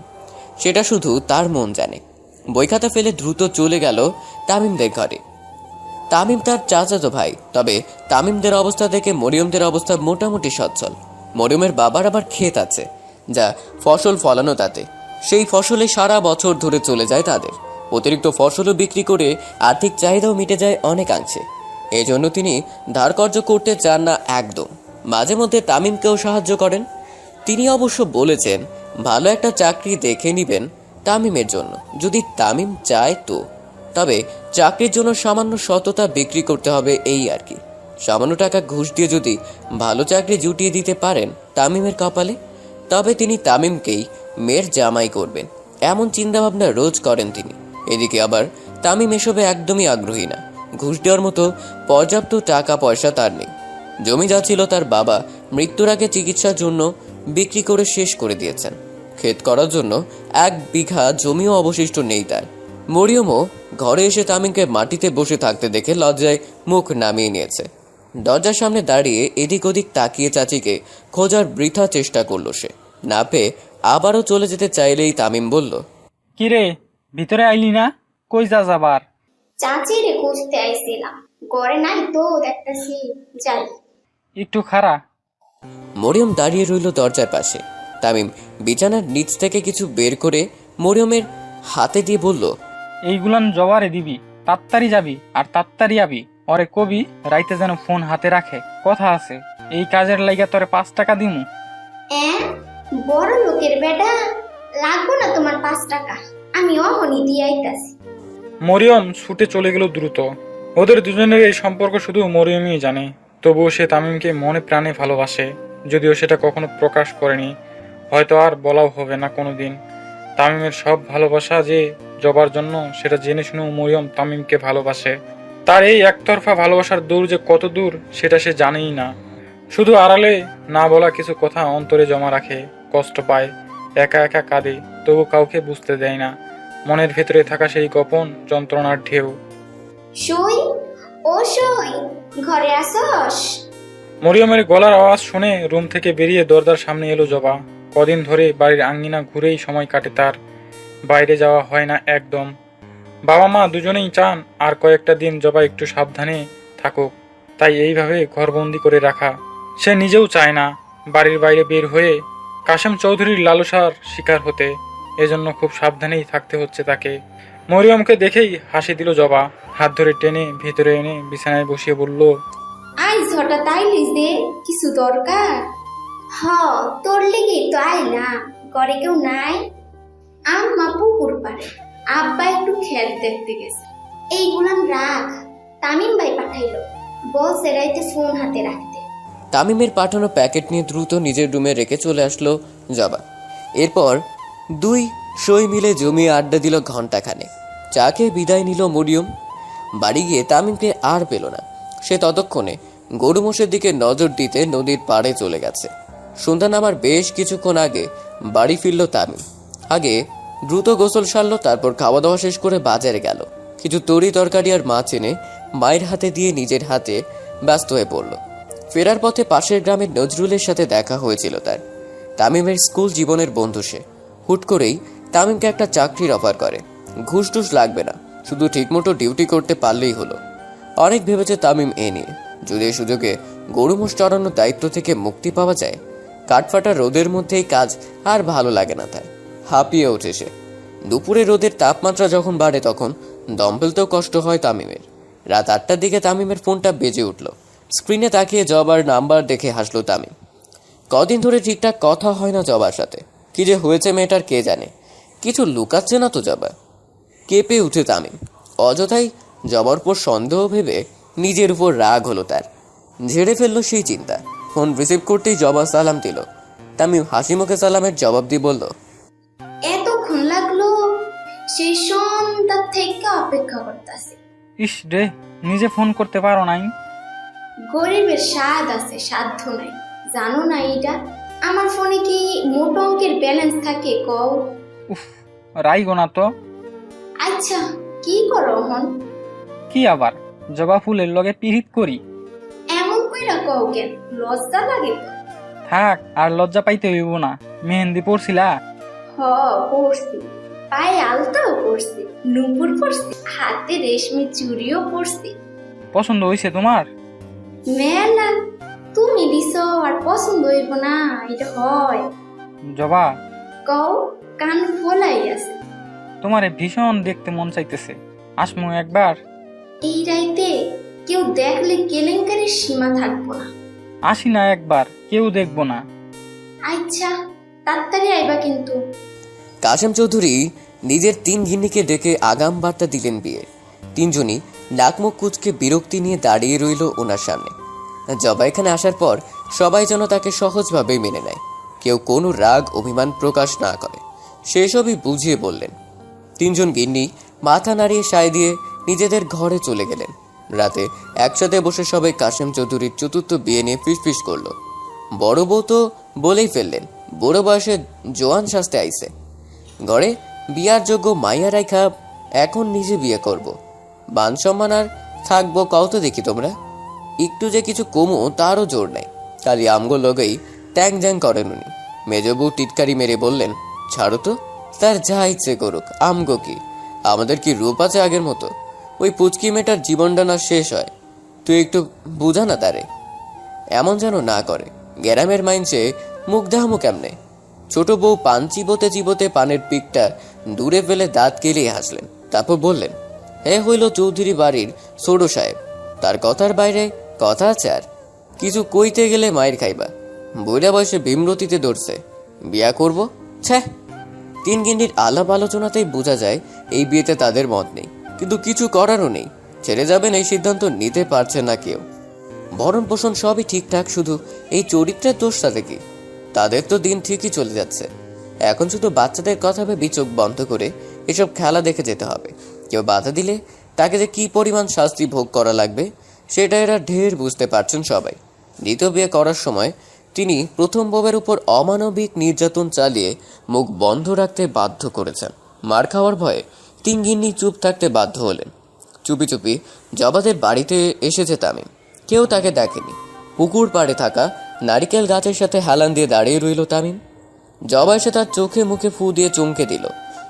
সেটা শুধু তার মন জানে। বই খাতা ফেলে দ্রুত চলে গেল তামিমদের ঘরে। তামিম তার চাচাতো ভাই, তবে তামিমদের অবস্থা থেকে মরিয়মদের অবস্থা মোটামুটি সচ্ছল। মরিয়মের বাবার আবার ক্ষেত আছে, যা ফসল ফলানো তাতে। সেই ফসলে সারা বছর ধরে চলে যায় তাদের। অতিরিক্ত ফসলও বিক্রি করে আর্থিক চাহিদাও মিটে যায় অনেকাংশে। এই জন্য তিনি ধারকর্য করতে চান না একদম। মাঝে মধ্যে তামিমকেও সাহায্য করেন। তিনি অবশ্য বলেছেন ভালো একটা চাকরি দেখে নেবেন তামিমের জন্য, যদি তামিম চায় তো। তবে চাকরির জন্য সামান্য সততা বিক্রি করতে হবে, এই আর কি। সামান্য টাকা ঘুষ দিয়ে যদি ভালো চাকরি জুটিয়ে দিতে পারেন তামিমের কপালে, তবে তিনি তামিমকেই মেয়ের জামাই করবেন, এমন চিন্তাভাবনা রোজ করেন তিনি। এদিকে আবার তামিম এসবে একদমই আগ্রহী না। ঘুষ দেওয়ার মতো পর্যাপ্ত টাকা পয়সা তার নেই। জমি যা ছিল তার বাবা মৃত্যুর আগে চিকিৎসার জন্য বিক্রি করে শেষ করে দিয়েছেন। ক্ষেত করার জন্য 1 বিঘা জমিও অবশিষ্ট নেই তার। মরিয়মও ঘরে এসে তামিমকে মাটিতে বসে থাকতে দেখে লজ্জায় মুখ নামিয়ে নিয়েছে। দরজার সামনে দাঁড়িয়ে এদিক ওদিক তাকিয়ে চাচিকে খোঁজার বৃথা চেষ্টা করলো সে। না পেয়ে আবারও চলে যেতে চাইলেই তামিম বলল, কিরে, ভিতরে আইলি না? কই যা যাবার? চাচিরে খুঁজতে আইছিলাম, ঘরে নাই তো দেখতেছি, যাই। একটু খাড়া। মরিয়ম দাঁড়িয়ে রইল দরজার পাশে। তামিম বিছানার নিচ থেকে কিছু বের করে মরিয়মের হাতে দিয়ে বলল, এইগুলান জবারে দিবি, তাড়াতাড়ি যাবি আর তাড়াতাড়ি আবি। ওরে কবি রাইতে যেন ফোন হাতে রাখে, কথা আছে। এই কাজের লাইগা তোরে 5 টাকা দিমু। বড় লোকের বেটা, লাগবো না তোমার 5 টাকা, আমি অহনি দিয়ে আইতাছি। মরিয়ম ছুটে চলে গেল দ্রুত। ওদের দুজনের এই সম্পর্ক শুধু মরিয়মই জানে। তবুও সে তামিমকে মনে প্রাণে ভালোবাসে, যদিও সেটা কখনো প্রকাশ করেনি। হয়তো আর বলাও হবে না কোনোদিন। তামিমের সব ভালোবাসা যে জবার জন্য, সেটা জেনে শুনেও মরিয়ম তামিমকে ভালোবাসে। তার এই একতরফা ভালোবাসার দূর যে কত দূর সেটা সে জানেই না। শুধু আড়ালে না বলা কিছু কথা অন্তরে জমা রাখে, কষ্ট পায়, একা একা কাঁদে, তবু কাউকে বুঝতে দেয় না মনের ভেতরে থাকা সেই গোপন যন্ত্রণার ঢেউ। সই, ও সই, ঘরে আসস? মরিয়মের গলার আওয়াজ শুনে রুম থেকে বেরিয়ে দরজার সামনে এলো জবা। কদিন ধরে বাড়ির আঙ্গিনা ঘুরেই সময় কাটে তার, বাইরে যাওয়া হয় না একদম। বাবা মা দুজনেই চান আর কয়েকটা দিন জবা একটু সাবধানে থাকুক, তাই এইভাবে ঘরবন্দি করে রাখা। সে নিজেও চায় না বাড়ির বাইরে বের হয়ে কাশেম চৌধুরীর লালসার শিকার হতে, এজন্য খুব সাবধানেই থাকতে হচ্ছে তাকে। মরিয়মকে দেখেই হাসি দিল জবা, হাত ধরে টেনে ভিতরে এনে বিছানায় বসিয়ে বলল, আইজ হঠাৎ আইলিস যে, কিছু দরকার? হ, তোর লেগেই তো আইলাম। ঘরে কেউ নাই? আম্মা পুকুর পাড়ে, আব্বা একটু খেত দেখতে গেছে। এইগুলান রাখ, তামিম ভাই পাঠাইলো, বলছে রাইতে ফোন হাতে রাখতে। তামিমের পাঠানো প্যাকেট নিয়ে দ্রুত নিজের রুমে রেখে চলে আসলো জবা। এরপর 2 সই মিলে জমিয়ে আড্ডা দিল ঘণ্টাখানে। চা খেয়ে বিদায় নিল মরিয়ম। বাড়ি গিয়ে তামিমকে আর পেল না। সে ততক্ষণে গরু মোষের দিকে নজর দিতে নদীর পাড়ে চলে গেছে। সন্ধ্যা নামার বেশ কিছুক্ষণ আগে বাড়ি ফিরল তামিম। আগে দ্রুত গোসল সারল, তারপর খাওয়া দাওয়া শেষ করে বাজারে গেল। কিছু তরি তরকারি আর মাছ এনে মায়ের হাতে দিয়ে নিজের হাতে ব্যস্ত হয়ে পড়ল। ফেরার পথে পাশের গ্রামের নজরুলের সাথে দেখা হয়েছিল তার। তামিমের স্কুল জীবনের বন্ধু সে। হুট করেই তামিমকে একটা চাকরির অফার করে। ঘুষ টুস লাগবে না, শুধু ঠিকমতো ডিউটি করতে পারলেই হলো। অনেক ভেবেছে তামিম এ নিয়ে, যদি এই সুযোগে গরু মোষ চড়ানোর দায়িত্ব থেকে মুক্তি পাওয়া যায়। কাঠফাটা রোদের মধ্যেই কাজ আর ভালো লাগে না তার, হাঁপিয়ে ওঠে সে। দুপুরে রোদের তাপমাত্রা যখন বাড়ে তখন দম ফেলতেও কষ্ট হয় তামিমের। রাত 8টার দিকে তামিমের ফোনটা বেজে উঠল। স্ক্রিনে তাকিয়ে জবার নাম্বার দেখে হাসলো তামিম। কদিন ধরে ঠিকঠাক কথা হয় না জবার সাথে। কি যে হয়েছে মেয়েটার কে জানে, কিছু লুকাচ্ছে না তো জবা। কেঁপে উঠে তামিম। অযথাই জবার উপর সন্দেহ ভেবে নিজের উপর রাগ হলো তার। ঝেড়ে ফেললো সেই চিন্তা। ফোন রিসিভ করতেই জবা সালাম দিল। তামিম হাসি মুখে সালামের জবাব দিয়ে বলল, এতক্ষণ লাগলো? সেই সন্ধ্যা থেকে অপেক্ষা করতেছি। ইস রে, নিজে ফোন করতে পারো নাই? গরিবের স্বাদ আছে, সাধ্য নাই, জানো না এটা? আমার ফোনে কি মোট অঙ্কের ব্যালেন্স থাকে কও? উফ, রাইগো না তো। আচ্ছা, কি করো হন? কি আবার জবা ফুলের লগে পিরিত করি? এমন কইরা কও কেন? লজ্জা লাগে তো। থাক, আর লজ্জা পাইতে হইব না। মেহেন্দি পড়ছিলা? হ, পড়ছি। পায়ে আলতাও পড়ছি, নুপুর পড়ছি, হাতে রেশমি চুড়িও পড়ছি। পছন্দ হইছে তোমার? মেলা, তুমি দিছ আর পছন্দ হইব না? এটা হয়? জবা, কও, কান খোলাই আছে। তোমারে ভীষণ দেখতে মন চাইতেছে, আসমু একবার? এই রাইতে কেউ দেখলে কেলেঙ্কারির সীমা থাকবো না। আসি না একবার, কেউ দেখবো না। আচ্ছা, তাড়াতাড়ি আইবা কিন্তু। কাশেম চৌধুরী নিজের 3 গিন্নিকে ডেকে আগাম বার্তা দিলেন বিয়ে। 3 জনই নাকমুখ কুচকে বিরক্তি নিয়ে দাঁড়িয়ে রইল ওনার সামনে। জবা এখানে আসার পর সবাই যেন তাকে সহজভাবে মেনে নেয়, কেউ কোনো রাগ অভিমান প্রকাশ না করে। সেসবই বুঝিয়ে বললেন। 3 জন গিন্নি মাথা নাড়িয়ে সায় দিয়ে নিজেদের ঘরে চলে গেলেন। রাতে একসাথে বসে সবাই কাশেম চৌধুরীর চতুর্থ বিয়ে নিয়ে ফিসফিস করলো। বড় বউ তো বলেই ফেললেন, বুড়ো বয়সে জোয়ান সাজতে আইছে, ঘরে বিয়ার যোগ্য মাইয়া রাইখা এখন নিজে বিয়ে করব। মান সম্মান আর থাকবো কত দেখি তোমরা। একটু যে কিছু কমো তারও জোর নাই, খালি আমগো লগেই ট্যাং জ্যাং করেন উনি। মেজবউ টিটকারি মেরে বললেন, ছাড়ো তো, তার যা ইচ্ছে করুক, আমগো কি? আমাদের কি রূপ আছে আগের মতো? ওই পুচকি মেয়েটার জীবনটা না শেষ হয়, তুই একটু বুঝা না তারে। এমন যেন না করে, গ্রামের মাইনসে মুখ দেখামো কেমনে? ছোট বউ পান চিবোতে চিবোতে পানের পিকটা দূরে ফেলে দাঁত কেলিয়ে হাসলেন। তারপর বললেন, হে হইল চৌধুরী বাড়ির ছোট সাহেব, তার কথার বাইরে কথা আছে আর? কিছু কইতে গেলে মায়ের খাইবা। বুড়া বয়সে ভীমরতিতে ধরছে, বিয়া করব? ছ্যাঃ। 3 গিন্নির আলাপ আলোচনাতেই বোঝা যায় এই বিয়েতে তাদের মত নেই, কিন্তু কিছু করারও নেই। ছেড়ে যাবেন এই সিদ্ধান্ত নিতে পারছে না কেউ। ভরণ পোষণ সবই ঠিকঠাক, শুধু এই চরিত্রের দোষটা দেখি। তাদের তো দিন ঠিকই চলে যাচ্ছে, এখন শুধু বাচ্চাদের কথা ভেবে চোখ বন্ধ করে এসব খেলা দেখে যেতে হবে। কেউ বাধা দিলে তাকে যে কি পরিমাণ শাস্তি ভোগ করা লাগবে সেটা এরা ঢের বুঝতে পারছেন সবাই। দ্বিতীয় বিয়ে করার সময় তিনি প্রথম বউয়ের উপর অমানবিক নির্যাতন চালিয়ে মুখ বন্ধ রাখতে বাধ্য করেছেন। মার খাওয়ার ভয়ে 3 গিন্নি চুপ থাকতে বাধ্য হলেন। চুপি চুপি জবাদের বাড়িতে এসেছে তামিম, কেউ তাকে দেখেনি। পুকুর পাড়ে থাকা নারিকেল গাছের সাথে হেলান দিয়ে দাঁড়িয়ে রইল তামিম। জবা এসে তার চোখে মুখে ফু দিয়ে চমকে দিল।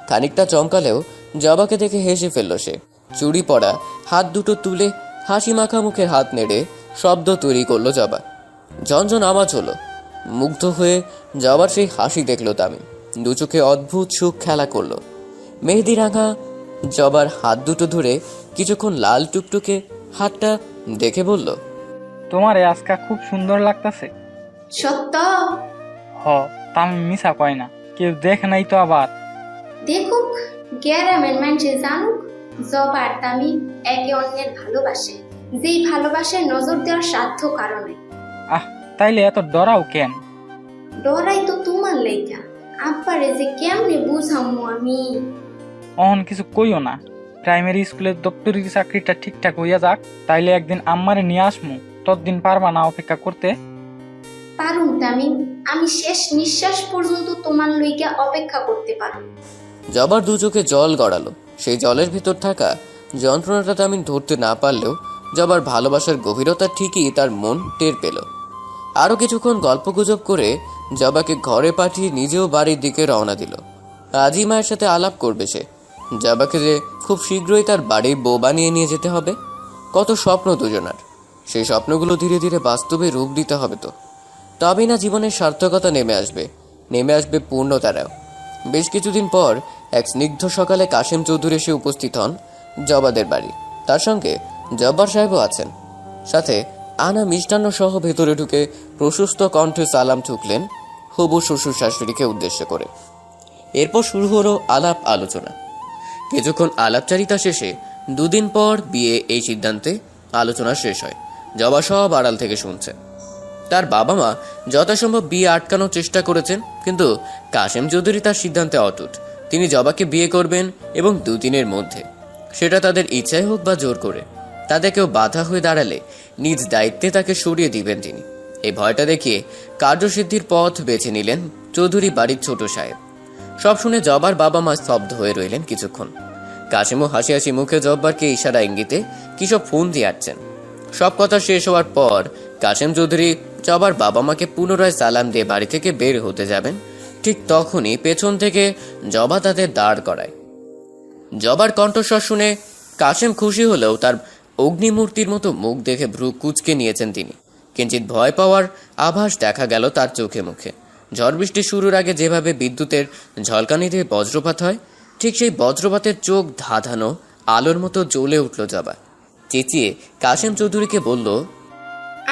খানিকটা চমকালেও জবাকে দেখে হেসে ফেলল সে। চুড়ি পরা হাত দুটো তুলে হাসি মাখা মুখে হাত নেড়ে শব্দ তৈরি করলো জবা। ঝনঝন আওয়াজ হলো। মুগ্ধ হয়ে জবার সেই হাসি দেখল তামিম। দু চোখে অদ্ভুত সুখ খেলা করলো। মেহেদি রাঙা জবার হাত দুটো ধরে কিছুক্ষণ লাল টুকটুকে হাতটা দেখে বলল, তোমারে আজকা খুব সুন্দর লাগতাছে। সত্য? হ, তামিম মিছা কয় না, কেউ দেখে নাই তো আবার। দেখুক, গ্রামের মানুষে জানুক, জবা আর তামিম একে অন্যের ভালোবাসে। যেই ভালোবাসে নজর দেওয়ার সাধ্য কারণে। আহ, তাইলে এত ডরাও কেন? ডরাই তো তোমার লেখা, আব্বারে যে কেমনে বুঝামু আমি। অহন কিছু কইও না, প্রাইমারি স্কুলের দপ্তরি চাকরিটা ঠিকঠাক হইয়া যাক, তাইলে একদিন আম্মারে নিয়ে আসমু। ততদিন পারবা না অপেক্ষা করতে? পারুম তামিম, আমি শেষ নিঃশ্বাস পর্যন্ত তোমার লইগা অপেক্ষা করতে পারুম। জবার দু চোখে জল গড়ালো। সেই জলের ভিতর থাকা যন্ত্রণাটা তামিম ধরতে না পারলেও জবার ভালোবাসার গভীরতা ঠিকই তার মন টের পেল। আরও কিছুক্ষণ গল্পগুজব করে জবাকে ঘরে পাঠিয়ে নিজেও বাড়ির দিকে রওনা দিল। আজই মায়ের সাথে আলাপ করবে সে। জবাকে যে খুব শীঘ্রই তার বাড়ির বউ বানিয়ে নিয়ে যেতে হবে। কত স্বপ্ন দুজনার, সেই স্বপ্নগুলো ধীরে ধীরে বাস্তবে রূপ দিতে হবে। তো তবেই না জীবনের সার্থকতা নেমে আসবে পূর্ণতারাও। বেশ কিছুদিন পর এক স্নিগ্ধ সকালে কাশেম চৌধুরী এসে উপস্থিত হন জবাদের বাড়ি। তার সঙ্গে জব্বার সাহেবও আছেন। সাথে আনা মিষ্টান্ন সহ ভেতরে ঢুকে প্রশস্ত কণ্ঠে সালাম ঠুকলেন হবু শ্বশুর শাশুড়িকে উদ্দেশ্য করে। এরপর শুরু হলো আলাপ আলোচনা। কিছুক্ষণ আলাপচারিতা শেষে 2 দিন পর বিয়ে, এই সিদ্ধান্তে আলোচনা শেষ হয়। জবা সব আড়াল থেকে শুনছে। তার বাবা মা যথাসম্ভব বিয়ে আটকানোর চেষ্টা করেছেন, কিন্তু কাশেম চৌধুরী তার সিদ্ধান্তে অটুট। তিনি জবাকে বিয়ে করবেন এবং 2 দিনের মধ্যে। সেটা তাদের ইচ্ছাই হোক বা জোর করে। তাদের কেউ বাধা হয়ে দাঁড়ালে নিজ দায়িত্বে তাকে সরিয়ে দিবেন তিনি। এই ভয়টা দেখিয়ে কার্যসিদ্ধির পথ বেছে নিলেন চৌধুরী বাড়ির ছোট সাহেব। সব শুনে জবার বাবা মা স্তব্ধ হয়ে রইলেন কিছুক্ষণ। কাশেমও হাসি হাসি মুখে জব্বারকে ইশারা ইঙ্গিতে কিসব ফোন দিয়ে আসছেন। সব কথা শেষ হওয়ার পর কাশেম চৌধুরী জবার বাবা মাকে পুনরায় সালাম দিয়ে বাড়ি থেকে বের হতে যাবেন। ঠিক তখনই পেছন থেকে জবা তাদের দাঁড় করায়। জবার কণ্ঠস্বর শুনে কাশেম খুশি হলেও তার অগ্নিমূর্তির মতো মুখ দেখে ভ্রু কুঁচকে নিয়েছেন তিনি। কিঞ্চিত ভয় পাওয়ার আভাস দেখা গেল তার চোখে মুখে। ঝড় বৃষ্টি শুরুর আগে যেভাবে বিদ্যুতের ঝলকানি দিয়ে বজ্রপাত হয়, ঠিক সেই বজ্রপাতের চোখ ধাঁধানো আলোর মতো জ্বলে উঠল জবা। চেঁচিয়ে কাশেম চৌধুরীকে বলল,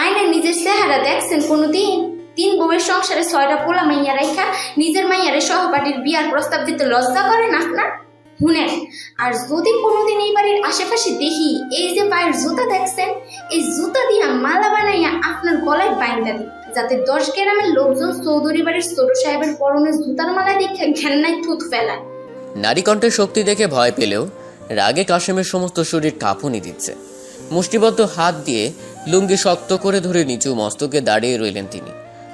আয়না নিজের চেহারা দেখছেন কোনোদিন? 3 বউয়ের সংসারে 6টা পোলা মাইয়া রাইখা নিজের মাইয়ারে সহপাঠীর বিয়ার প্রস্তাব দিতে লজ্জা করেন আপনার? শুনেন, আর যদি কোনোদিন এই বাড়ির আশেপাশে দেখি এই যে পায়ের জুতা দেখছেন, এই জুতা দিয়া মালা বানাইয়া আপনার গলায় বাইন্দা দিই, যাতে 10 গ্রামের লোকজন চৌধুরী বাড়ির ছোট সাহেবের পরনে জুতার মালা দেখে ঘেন্নায় থুত ফেলায়। নারী কণ্ঠের শক্তি দেখে ভয় পেলেও রাগে কাশেমের সমস্ত শরীর কাঁপুনি দিচ্ছে। মুষ্টিবদ্ধ হাত দিয়ে লুঙ্গি শক্ত করে ধরে নিচু মস্তকে দাঁড়িয়ে রইলেন তিনি।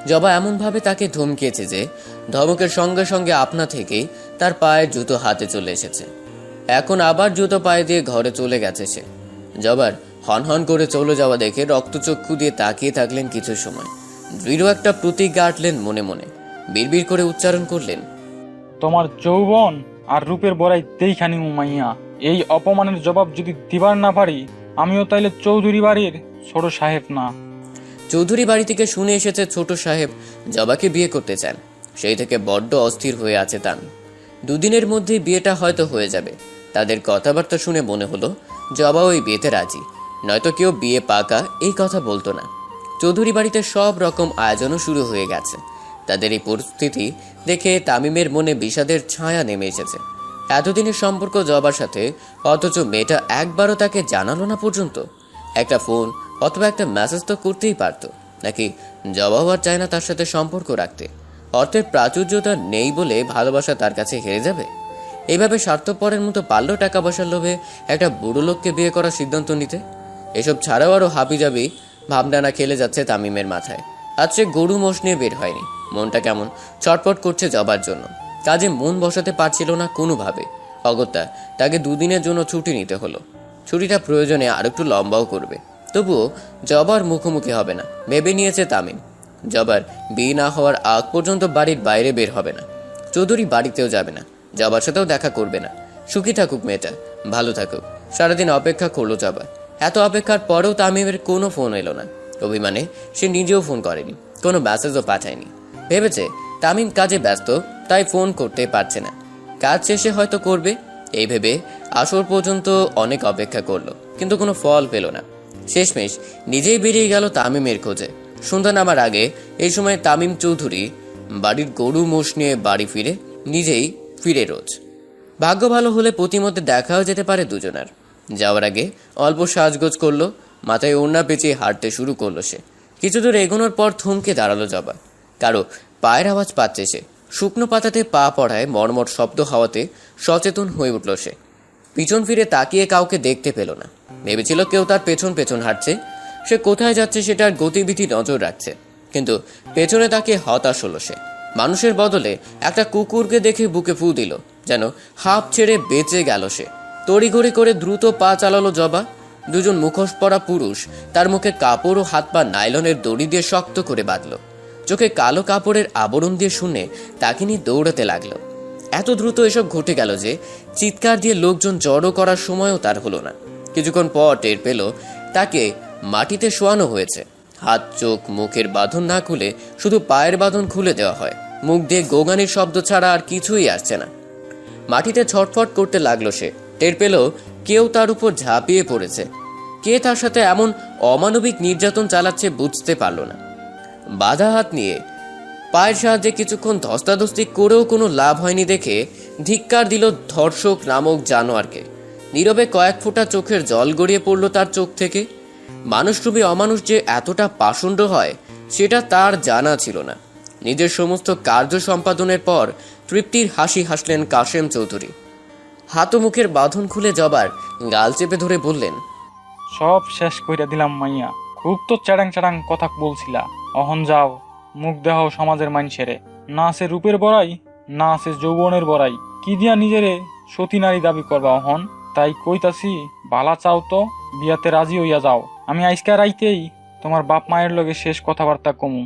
জবা এমনভাবে তাকে ধমকিয়েছে যে ধমকের সঙ্গে সঙ্গে আপনা থেকেই তার পায়ের জুতো হাতে চলে এসেছে। এখন আবার জুতো পায়ে দিয়ে ঘরে চলে গেছে সে। জবার হনহন করে চলে যাওয়া দেখে রক্তচক্ষু দিয়ে তাকিয়ে থাকলেন কিছু সময়। দৃঢ় একটা প্রতিজ্ঞা আটলেন মনে মনে। বিড়বিড় করে উচ্চারণ করলেন, তোমার যৌবন আর রূপের বড়াই দেইখানি মাইয়া। এই অপমানের জবাব যদি দিবার না পারি, আমিও তাইলে চৌধুরী বাড়ির ছোট সাহেব না। চৌধুরী বাড়ি থেকে শুনে এসেছে ছোট সাহেব জবাকে বিয়ে করতে চান। সেই থেকে বড্ড অস্থির হয়ে আছে তামিম। 2 দিনের মধ্যেই বিয়েটা হয়তো হয়ে যাবে। তাদের কথাবার্তা শুনে মনে হলো জবা ওই বিয়েতে রাজি, নয়তো কেউ বিয়ে পাকা এই কথা বলতো না। চৌধুরী বাড়িতে সব রকম আয়োজনও শুরু হয়ে গেছে। তাদের এই পরিস্থিতি দেখে তামিমের মনে বিষাদের ছায়া নেমে এসেছে। এতদিনের সম্পর্ক জবার সাথে, অথচ মেয়েটা একবারও তাকে জানালো না পর্যন্ত। একটা ফোন অথবা একটা মেসেজ তো করতেই পারতো, নাকি জবাও আর চায় না তার সাথে সম্পর্ক রাখতে? অর্থের প্রাচুর্যতা নেই বলে ভালোবাসা তার কাছে হেরে যাবে? এইভাবে স্বার্থপরের মতো পারল টাকা পয়সার লোভে একটা বুড়ো লোককে বিয়ে করার সিদ্ধান্ত নিতে? এসব ছাড়াও আরও হাবিজাবি ভাবনানা খেলে যাচ্ছে তামিমের মাথায়। আজ সে গরু মোষ নিয়ে বের হয়নি। মনটা কেমন ছটফট করছে জবার জন্য। কাজে মন বসাতে পারছিল না কোনোভাবে। অগত্যা তাকে 2 দিনের জন্য ছুটি নিতে হলো। ছুটিটা প্রয়োজনে আর একটু লম্বাও করবে, তবুও জবার মুখোমুখি হবে না ভেবে নিয়েছে তামিম। জবার বিয়ে না হওয়ার আগ পর্যন্ত বাড়ির বাইরে বের হবে না। চৌধুরী বাড়িতেও যাবে না, জবার সাথেও দেখা করবে না। সুখী থাকুক মেয়েটা, ভালো থাকুক। সারাদিন অপেক্ষা করলো জবা। এত অপেক্ষার পরেও তামিমের কোনো ফোন এলো না। অভিমানে সে নিজেও ফোন করেনি, কোনো মেসেজও পাঠায়নি। ভেবেছে তামিম কাজে ব্যস্ত, তাই ফোন করতে পারছে না। কাজ শেষে হয়তো করবে এই ভেবে আসর পর্যন্ত অনেক অপেক্ষা করলো, কিন্তু কোনো ফল পেল না। শেষমেশ নিজেই বেরিয়ে গেল তামিমের খোঁজে। সন্ধ্যা নামার আগে এই সময় তামিম চৌধুরী বাড়ির গরু মোষ নিয়ে বাড়ি নিজেই ফিরে রোজ। ভাগ্য ভালো হলে প্রতিমধ্যে দেখাও যেতে পারে দুজনার। যাওয়ার আগে অল্প সাজগোজ করলো, মাথায় ওড়না পেঁচিয়ে হাঁটতে শুরু করলো সে। কিছু দূর এগোনোর পর থমকে দাঁড়ালো জবা। কারো পায়ের আওয়াজ পাচ্ছে সে। শুকনো পাতাতে পা পড়ায় মর্মর শব্দ হওয়াতে সচেতন হয়ে উঠল সে। পিছন ফিরে তাকিয়ে কাউকে দেখতে পেল না। ভেবেছিল কেউ তার পেছন পেছন হাঁটছে। সে কোথায় যাচ্ছে সেটার গতিবিধি নজর রাখছে, কিন্তু পেছনে তাকিয়ে হতাশ হলো সে। মানুষের বদলে একটা কুকুরকে দেখে বুকে ফু দিল, যেন হাঁপ ছেড়ে বেঁচে গেল সে। তড়িঘড়ি করে দ্রুত পা চালালো জবা। 2জন মুখোশ পরা পুরুষ তার মুখে কাপড় ও হাত পা নাইলনের দড়ি দিয়ে শক্ত করে বাঁধল। চোখে কালো কাপড়ের আবরণ দিয়ে শুনে তাকে নিয়ে দৌড়াতে লাগলো। এত দ্রুত এসব ঘটে গেল যে চিৎকার দিয়ে লোকজন জড়ো করার সময়ও তার হলো না। কিছুক্ষণ পর টের পেল তাকে মাটিতে শোয়ানো হয়েছে। হাত চোখ মুখের বাঁধন না খুলে শুধু পায়ের বাঁধন খুলে দেওয়া হয়। মুখ দিয়ে গোগানির শব্দ ছাড়া আর কিছুই আসছে না। মাটিতে ছটফট করতে লাগলো সে। টের পেল কেউ তার উপর ঝাঁপিয়ে পড়েছে। কে তার সাথে এমন অমানবিক নির্যাতন চালাচ্ছে বুঝতে পারল না। বাধা হাত নিয়ে পায়ের সাহায্যে কিছুক্ষণ ধস্তাধস্তি করেও কোনো লাভ হয়নি দেখে ধিক্কার দিল ধর্ষক নামক জানোয়ারকে। নীরবে কয়েক ফোঁটা চোখের জল গড়িয়ে পড়ল তার চোখ থেকে। মানুষরূপী অমানুষ যে এতটা পাষণ্ড হয় সেটা তার জানা ছিল না। নিজের সমস্ত কার্য সম্পাদনের পর তৃপ্তির হাসি হাসলেন কাশেম চৌধুরী। হাত ও মুখের বাঁধন খুলে জবার গাল চেপে ধরে বললেন, সব শেষ কইরা দিলাম মাইয়া। খুব তো চ্যাড়াং চ্যাড়াং কথা বলছিলা, অহন যাও মুখ দেখাও সমাজের মানুষেরে। না আছে রূপের বড়াই, না আছে যৌবনের বড়াই, কি দিয়া নিজেরে সতী নারী দাবি করবা অহন? তাই কইতাছি বালা চাও তো বিয়াতে রাজি হইয়া যাও। আমি আজকা রাইতেই তোমার বাপ মায়ের লগে শেষ কথাবার্তা কমু।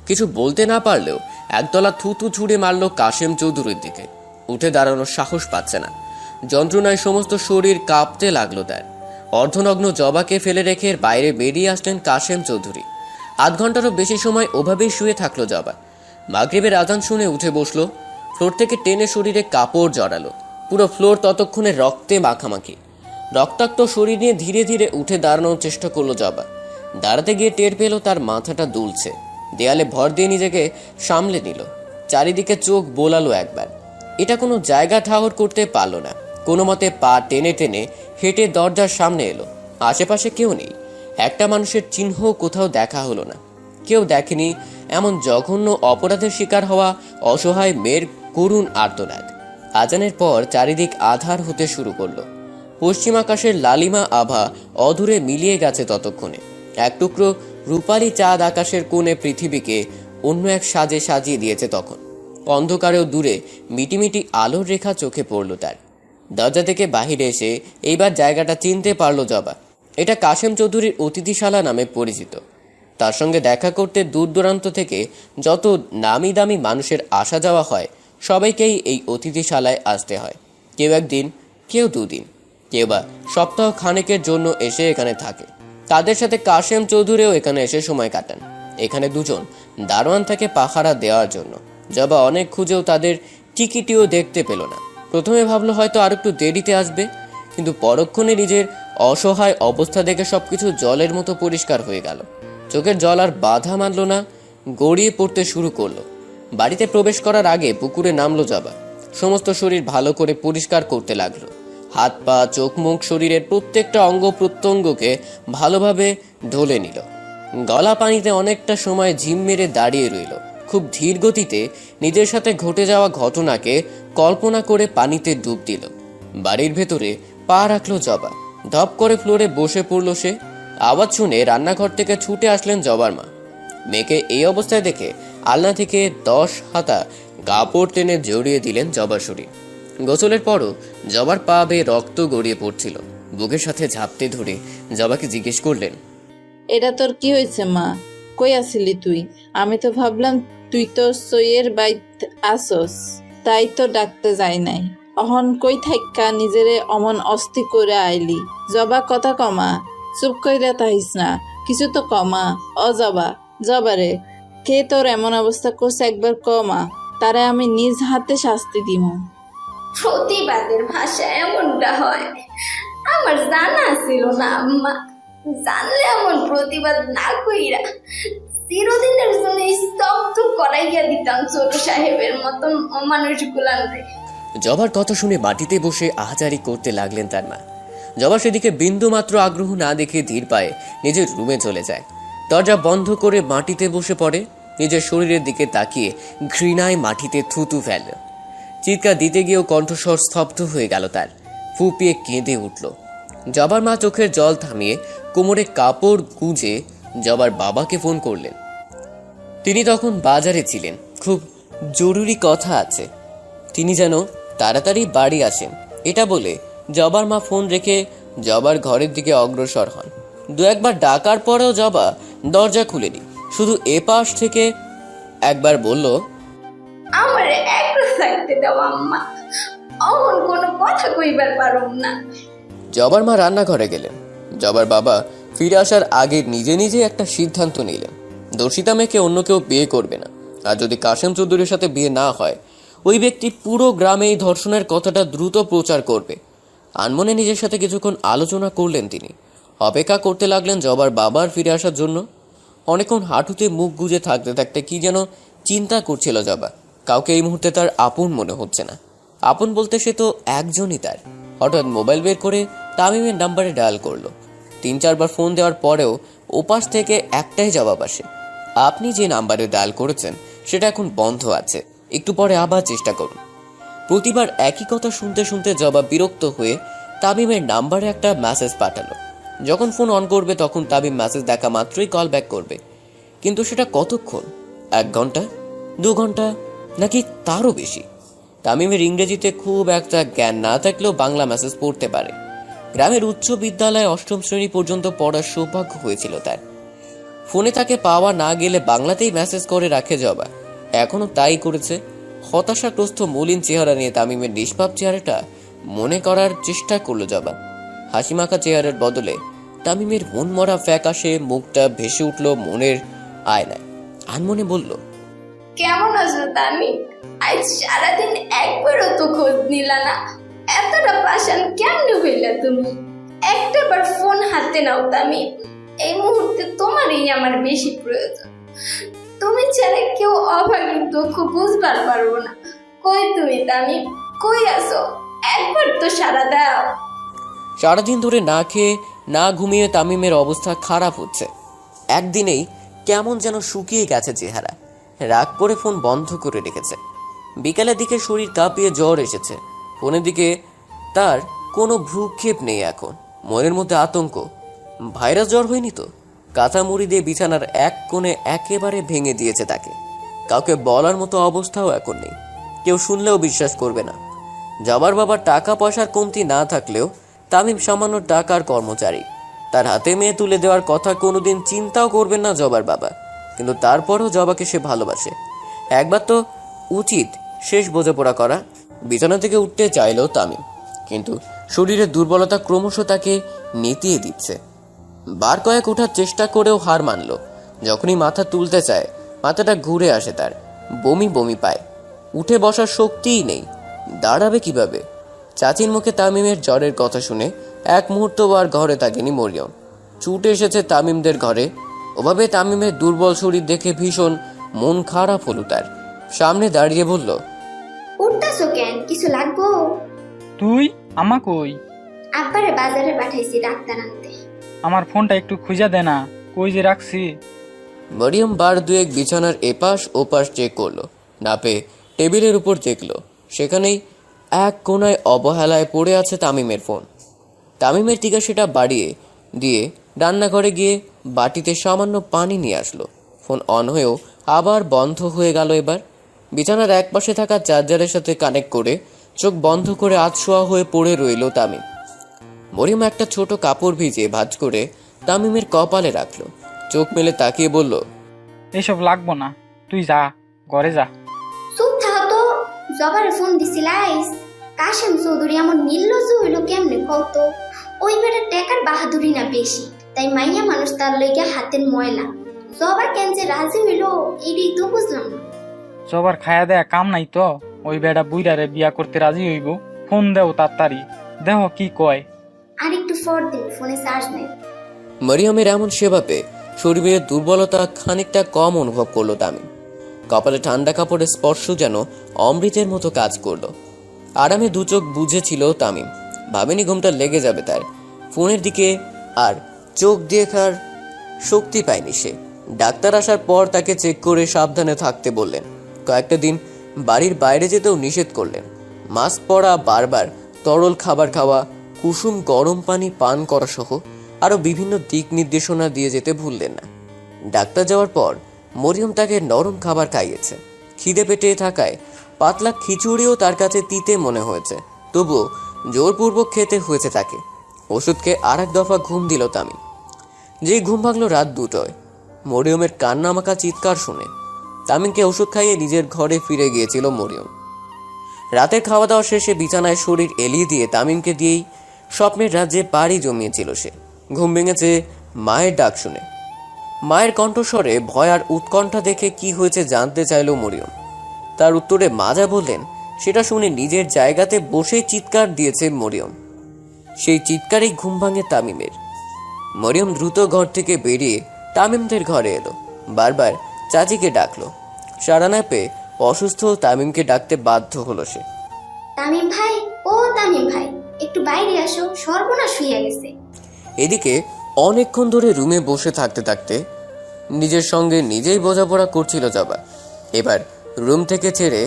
কিছু বলতে না পারলেও একদলা থুতু ছুঁড়ে মারল কাশেম চৌধুরীর দিকে। উঠে দাঁড়ানোর সাহস পাচ্ছে না। যন্ত্রণায় সমস্ত শরীর কাঁপতে লাগলো তার। অর্ধনগ্ন জবাকে ফেলে রেখে বাইরে বেরিয়ে আসলেন কাশেম চৌধুরী। 8 ঘন্টারও বেশি সময় ওভাবেই শুয়ে থাকলো জবা। মাগরিবের আজান শুনে উঠে বসলো। ফ্লোর থেকে টেনে শরীরে কাপড় জড়ালো। পুরো ফ্লোর ততক্ষণে রক্তে মাখামাখি। রক্তাক্ত শরীর নিয়ে ধীরে ধীরে উঠে দাঁড়ানোর চেষ্টা করলো জবা। দাঁড়াতে গিয়ে টের পেল তার মাথাটা দুলছে। দেয়ালে ভর দিয়ে নিজেকে সামলে নিল। চারিদিকে চোখ বোলালো একবার। এটা কোনো জায়গা ঠাহর করতে পারল না। কোনো মতে পা টেনে টেনে হেঁটে দরজার সামনে এলো। আশেপাশে কেউ নেই। একটা মানুষের চিহ্ন কোথাও দেখা হলো না। কেউ দেখেনি এমন জঘন্য অপরাধের শিকার হওয়া অসহায় মেয়ের করুণ আর্তনাদ। আজানের পর চারিদিক আধার হতে শুরু করলো। পশ্চিম আকাশের লালিমা আভা অধুরে মিলিয়ে গেছে ততক্ষণে। এক টুকরো রূপালী চাঁদ আকাশের কোণে পৃথিবীকে অন্য এক সাজে সাজিয়ে দিয়েছে তখন। অন্ধকারেও দূরে মিটিমিটি আলোর রেখা চোখে পড়ল তার। দরজা থেকে বাহিরে এসে এইবার জায়গাটা চিনতে পারল জবা। এটা কাশেম চৌধুরীর অতিথিশালা নামে পরিচিত। তার সঙ্গে দেখা করতে দূর দূরান্ত থেকে যত নামি দামি মানুষের আসা যাওয়া হয়, সবাইকেই এই অতিথিশালায় আসতে হয়। কেউ একদিন, কেউ দুদিন, কেউ বা সপ্তাহ খানেকের জন্য এসে এখানে থাকে। তাদের সাথে কাশেম চৌধুরীও এখানে এসে সময় কাটান। এখানে দুজন দারোয়ান থাকে পাহারা দেওয়ার জন্য। জবা অনেক খুঁজেও তাদের টিকিটিও দেখতে পেল না। প্রথমে ভাবলো হয়তো আর একটু দেরিতে আসবে, কিন্তু পরক্ষণে নিজের অসহায় অবস্থা দেখে সবকিছু জলের মতো পরিষ্কার হয়ে গেল। চোখের জল আর বাধা মানল না, গড়িয়ে পড়তে শুরু করলো। বাড়িতে প্রবেশ করার আগে পুকুরে নামলো জবা। সমস্ত শরীর ভালো করে পরিষ্কার করতে লাগলো। হাত পা, চোখ মুখ, শরীরের প্রত্যেকটা অঙ্গ প্রত্যঙ্গকে ভালোভাবে ঢলে নিল। গলা পানিতে অনেকটা সময় ঝিম মেরে দাঁড়িয়ে রইল। খুব ধীর গতিতে নিজের সাথে ঘটে যাওয়া ঘটনাকে কল্পনা করে পানিতে ডুব দিল। বাড়ির ভেতরে পা রাখলো জবা। ধপ করে ফ্লোরে বসে পড়ল সে। আওয়াজ শুনে রান্নাঘর থেকে ছুটে আসলেন জবার মা। মেয়েকে এই অবস্থায় দেখে আলনা থেকে 10 হাতা কাপড় টেনে জড়িয়ে দিলেন জবার শরীর। গোসলের পরও জবার পা বেয়ে রক্ত গড়িয়ে পড়ছিল। বুকের সাথে ঝাপটে ধরে জবাকে জিজ্ঞেস করলেন, এটা তোর কি হয়েছে মা? কই আসিলি তুই? আমি তো ভাবলাম তুই তো সইয়ের বাইত আসস, তাই তো ডাকতে যাই নাই। অহন কই থাইক্কা নিজেরে অমন অস্থি করে আইলি? জবা কথা কমা, চুপ কইরা তাহিস না, কিছু তো কমা। জবা, জবারে কে তোর এমন অবস্থা করছে একবার কমা, তারে আমি নিজ হাতে শাস্তি দিমু। প্রতিবাদের ভাষা এমনটা হয়, আমার জানা ছিল না আম্মা। জানলে এমন প্রতিবাদ না কইরা চিরদিনের জন্য স্তব্ধ করাইয়া দিতাম ছোট সাহেবের মতন অমানুষ গুলানরে। জবার কথা শুনে মাটিতে বসে আহাজারি করতে লাগলেন তার মা। জবা সেদিকে বিন্দু মাত্র আগ্রহ না দেখে ধীর পায়ে নিজের রুমে চলে যায়। দরজা বন্ধ করে মাটিতে বসে পড়ে। নিজের শরীরের দিকে তাকিয়ে ঘৃণায় মাটিতে থুতু ফেল। চিৎকার দিতে গিয়েও কণ্ঠস্বর স্তব্ধ হয়ে গেল তার। ফুপিয়ে কেঁদে উঠল। জবার মা চোখের জল থামিয়ে কোমরে কাপড় গুঁজে জবার বাবাকে ফোন করলেন। তিনি তখন বাজারে ছিলেন। খুব জরুরি কথা আছে, তিনি যেন তাড়াতাড়ি বাড়ি আসেন, এটা বলে জবার মা ফোন রেখে জবার ঘরের দিকে অগ্রসর হন। দু একবার ডাকার পরেও জবা দরজা খুলেনি। শুধু এপাশ থেকে একবার বলল, আমার একটু থাকতে দাও আম্মা, অমন কোনো কথা কইবার পারুম না। জবার মা রান্নাঘরে গেলেন। জবার বাবা ফিরে আসার আগে নিজে নিজে একটা সিদ্ধান্ত নিলেন। দর্শিতা মেয়েকে অন্য কেউ বিয়ে করবে না। আর যদি কাশেম চৌধুরীর সাথে বিয়ে না হয়, ওই ব্যক্তি পুরো গ্রামে এই ধর্ষণের কথাটা দ্রুত প্রচার করবে। আনমনে নিজের সাথে কিছুক্ষণ আলোচনা করলেন তিনি। অপেক্ষা করতে লাগলেন জবার বাবার ফিরে আসার জন্য। অনেকক্ষণ হাঁটুতে মুখ গুজে থাকতে থাকতে কি যেন চিন্তা করছিল জবা। কাউকে এই মুহূর্তে তার আপন মনে হচ্ছে না। আপন বলতে সে তো একজনই তার। হঠাৎ মোবাইল বের করে তামিমের নাম্বারে ডায়াল করলো। 3-4 বার ফোন দেওয়ার পরেও ওপাশ থেকে একটাই জবাব আসে, আপনি যে নাম্বারে ডায়াল করেছেন সেটা এখন বন্ধ আছে, একটু পরে আবার চেষ্টা করুন। প্রতিবার একই কথা শুনতে শুনতে জবা বিরক্ত হয়ে তামিমের নাম্বারে একটা মেসেজ পাঠালো। যখন ফোন অন করবে তখন তামিম মেসেজ দেখা মাত্রই কল ব্যাক করবে। কিন্তু সেটা কতক্ষণ? 1 ঘন্টা, 2 ঘন্টা, নাকি তারও বেশি? তামিমের ইংরেজিতে খুব একটা জ্ঞান না থাকলেও বাংলা মেসেজ পড়তে পারে। গ্রামের উচ্চ বিদ্যালয়ে 8ম শ্রেণী পর্যন্ত পড়ার সৌভাগ্য হয়েছিল তার। ফোনে তাকে পাওয়া না গেলে বাংলাতেই মেসেজ করে রাখে জবা। এখনো তাই করেছে। হতাশাগ্রস্ত মলিন চেহারা নিয়ে তামিমের নিষ্পাপ চেহারাটা মনে করার চেষ্টা করলো জবা। হাসিমাখা চেহারার বদলে তামিমের মনমরা ফ্যাকাশে মুখটা ভেসে উঠল মনের আয়নায়। আনমনে বলল, কেমন আছো তামি? আজ সারাদিন একবারও তো খোঁজ নিলা না। এতটা পাশান কেমনে হইলা তুমি? একটাবার ফোন হাতে নাও তামি। এই মুহূর্তে তোমারই আমার বেশি প্রয়োজন। তুমি ছাড়া কেউ অভাগীর দুঃখ বুঝবার পারবো না। কই তুমি তামি? কই আছো? একবার তো সারা দাও। সারাদিন ধরে না খেয়ে না ঘুমিয়ে তামিমের অবস্থা খারাপ হচ্ছে। একদিনেই কেমন যেন শুকিয়ে গেছে চেহারা। রাগ করে ফোন বন্ধ করে রেখেছে। বিকালের দিকে শরীর কাঁপিয়ে জ্বর এসেছে। ফোনের দিকে তার কোনো ভ্রুক্ষেপ নেই এখন। মনের মধ্যে আতঙ্ক, ভাইরাস জ্বর হয়নি তো? কাঁথা মুড়ি দিয়ে বিছানার এক কোণে একেবারে ভেঙে দিয়েছে তাকে। কাউকে বলার মতো অবস্থাও এখন নেই। কেউ শুনলেও বিশ্বাস করবে না। জবার বাবার টাকা পয়সার কমতি না থাকলেও তামিম সামান্য টাকার কর্মচারী। তার হাতে মেয়ে তুলে দেওয়ার কথা কোনোদিন চিন্তাও করবেন না জবার বাবা। কিন্তু তারপরও জবাকে সে ভালোবাসে। একবার তো উচিত শেষ বোঝাপড়া করা। বিছানা থেকে উঠতে চাইলেও তামিম, কিন্তু শরীরের দুর্বলতা ক্রমশ তাকে নেতিয়ে দিচ্ছে। বার কয়েক ওঠার চেষ্টা করেও হার মানল। যখনই মাথা তুলতে চায় মাথাটা ঘুরে আসে, তার বমি বমি পায়। উঠে বসার শক্তিই নেই। দাঁড়াবে কিভাবে? চাচির মুখে তামিমের জ্বরের কথা শুনে এক মুহূর্ত আর ঘরে থাকেনি মরিয়ম। ছুটে এসেছে তামিমদের ঘরে। ওভাবে তামিমের দুর্বল শরীর দেখে ভীষণ মন খারাপ হলো তার। সামনে দাঁড়িয়ে বলল, উঠতাছো কেন? কিছু লাগবো? তুই আমা কই? আব্বারে বাজারে পাঠাইছি ডাক্তার আনতে। আমার ফোনটা একটু খুঁজা দে না, কই যে রাখছি। মরিয়ম বার দুয়েক বিছানার এপাশ ওপাশ চেক করলো। না পেয়ে টেবিলের উপর দেখলো, সেখানেই এক কোনায় অবহেলায় পড়ে আছে তামিমের ফোন। তামিমের টিকা সেটা বাড়িয়ে দিয়ে রান্নাঘরে গিয়ে বাটিতে সামান্য পানি নিয়ে আসলো। ফোন অন হয়েও আবার বন্ধ হয়ে গেল। এবার বিছানার একপাশে থাকা চার্জারের সাথে কানেক্ট করে চোখ বন্ধ করে আধশোয়া হয়ে পড়ে রইল তামিম। মরিয়ম একটা ছোট কাপড় ভিজিয়ে ভাঁজ করে তামিমের কপালে রাখলো। চোখ মেলে তাকিয়ে বলল, এসব লাগবো না, তুই যা, ঘরে যা। চুপ থাকো তো। জবারে ফোন দিছিলাইস? কাশেম চৌধুরী এমন নির্লজ্জ হইল কেমনে কত? ওই বেটার টাকার বাহাদুরি না বেশি, তাই মাইয়া মানুষ তার লইগা হাতের ময়লা। জবা কেন যে রাজি হইল এইটাই তো বুঝলাম না। সবার খায়া দেয়া কাম নাই তো? ওই বেটা বুইরারে বিয়া করতে রাজি হইব? ফোন দেও তাড়াতাড়ি, দেহ কি কয়। আর একটু ফর দিন, ফোনে চার্জ নেই। মরিয়মের এমন সেবা পেয়ে শরীরের দুর্বলতা খানিকটা কম অনুভব করলো তামিম। কপালে ঠান্ডা কাপড়ের স্পর্শ যেন অমৃতের মতো কাজ করলো। আরামে দু চোখ বুঝেছিল তামিম। ভাবেনি ঘুমটা লেগে যাবে তার। ফোনের দিকে আর চোখ দেখার শক্তি পায়নি সে। ডাক্তার আসার পর তাকে চেক করে সাবধানে থাকতে বললেন। কয়েকটা দিন বাড়ির বাইরে যেতেও নিষেধ করলেন। মাস্ক পরা, বারবার তরল খাবার খাওয়া, কুসুম গরম পানি পান করা সহ আরও বিভিন্ন দিক নির্দেশনা দিয়ে যেতে ভুললেন না। ডাক্তার যাওয়ার পর মরিয়ম তাকে নরম খাবার খাইয়েছে। খিদে পেটে থাকায় পাতলা খিচুড়িও তার কাছে তিতে মনে হয়েছে, তবুও জোরপূর্বক খেতে হয়েছে তাকে। ওষুধ খেয়ে আর এক দফা ঘুম দিল তামিম। যেই ঘুম ভাঙল রাত 2টায় মরিয়মের কান্নামাখা চিৎকার শুনে। তামিমকে ওষুধ খাইয়ে নিজের ঘরে ফিরে গিয়েছিল মরিয়ম। রাতের খাওয়া দাওয়া শেষে বিছানায় শরীর এলিয়ে দিয়ে তামিমকে দিয়েই স্বপ্নের রাজ্যে পাড়ি জমিয়েছিল সে। ঘুম ভেঙেছে মায়ের ডাক শুনে। মায়ের কণ্ঠস্বরে ভয় আর উৎকণ্ঠা দেখে কি হয়েছে জানতে চাইল মরিয়ম। তার উত্তরে মা যা বললেন সেটা শুনে নিজের জায়গাতে বসেই চিৎকার দিয়েছে মরিয়ম। সেই চিৎকারেই ঘুম ভাঙে তামিমের। মরিয়ম দ্রুত ঘর থেকে বেরিয়ে তামিমদের ঘরে এলো। বারবার চাচিকে ডাকলো। সাড়া না পেয়ে অসুস্থ তামিমকে ডাকতে বাধ্য হলো সে। তামিম ভাই, ও তামিম ভাই, একটু বাইরে আসো, সর্বনাশ হইয়া গেছে। এদিকে অনেকক্ষণ ধরে রুমে বসে থাকতে থাকতে নিজের সঙ্গে নিজেই বোঝাপড়া করছিল জবা। এবার রুম থেকে ছেড়ে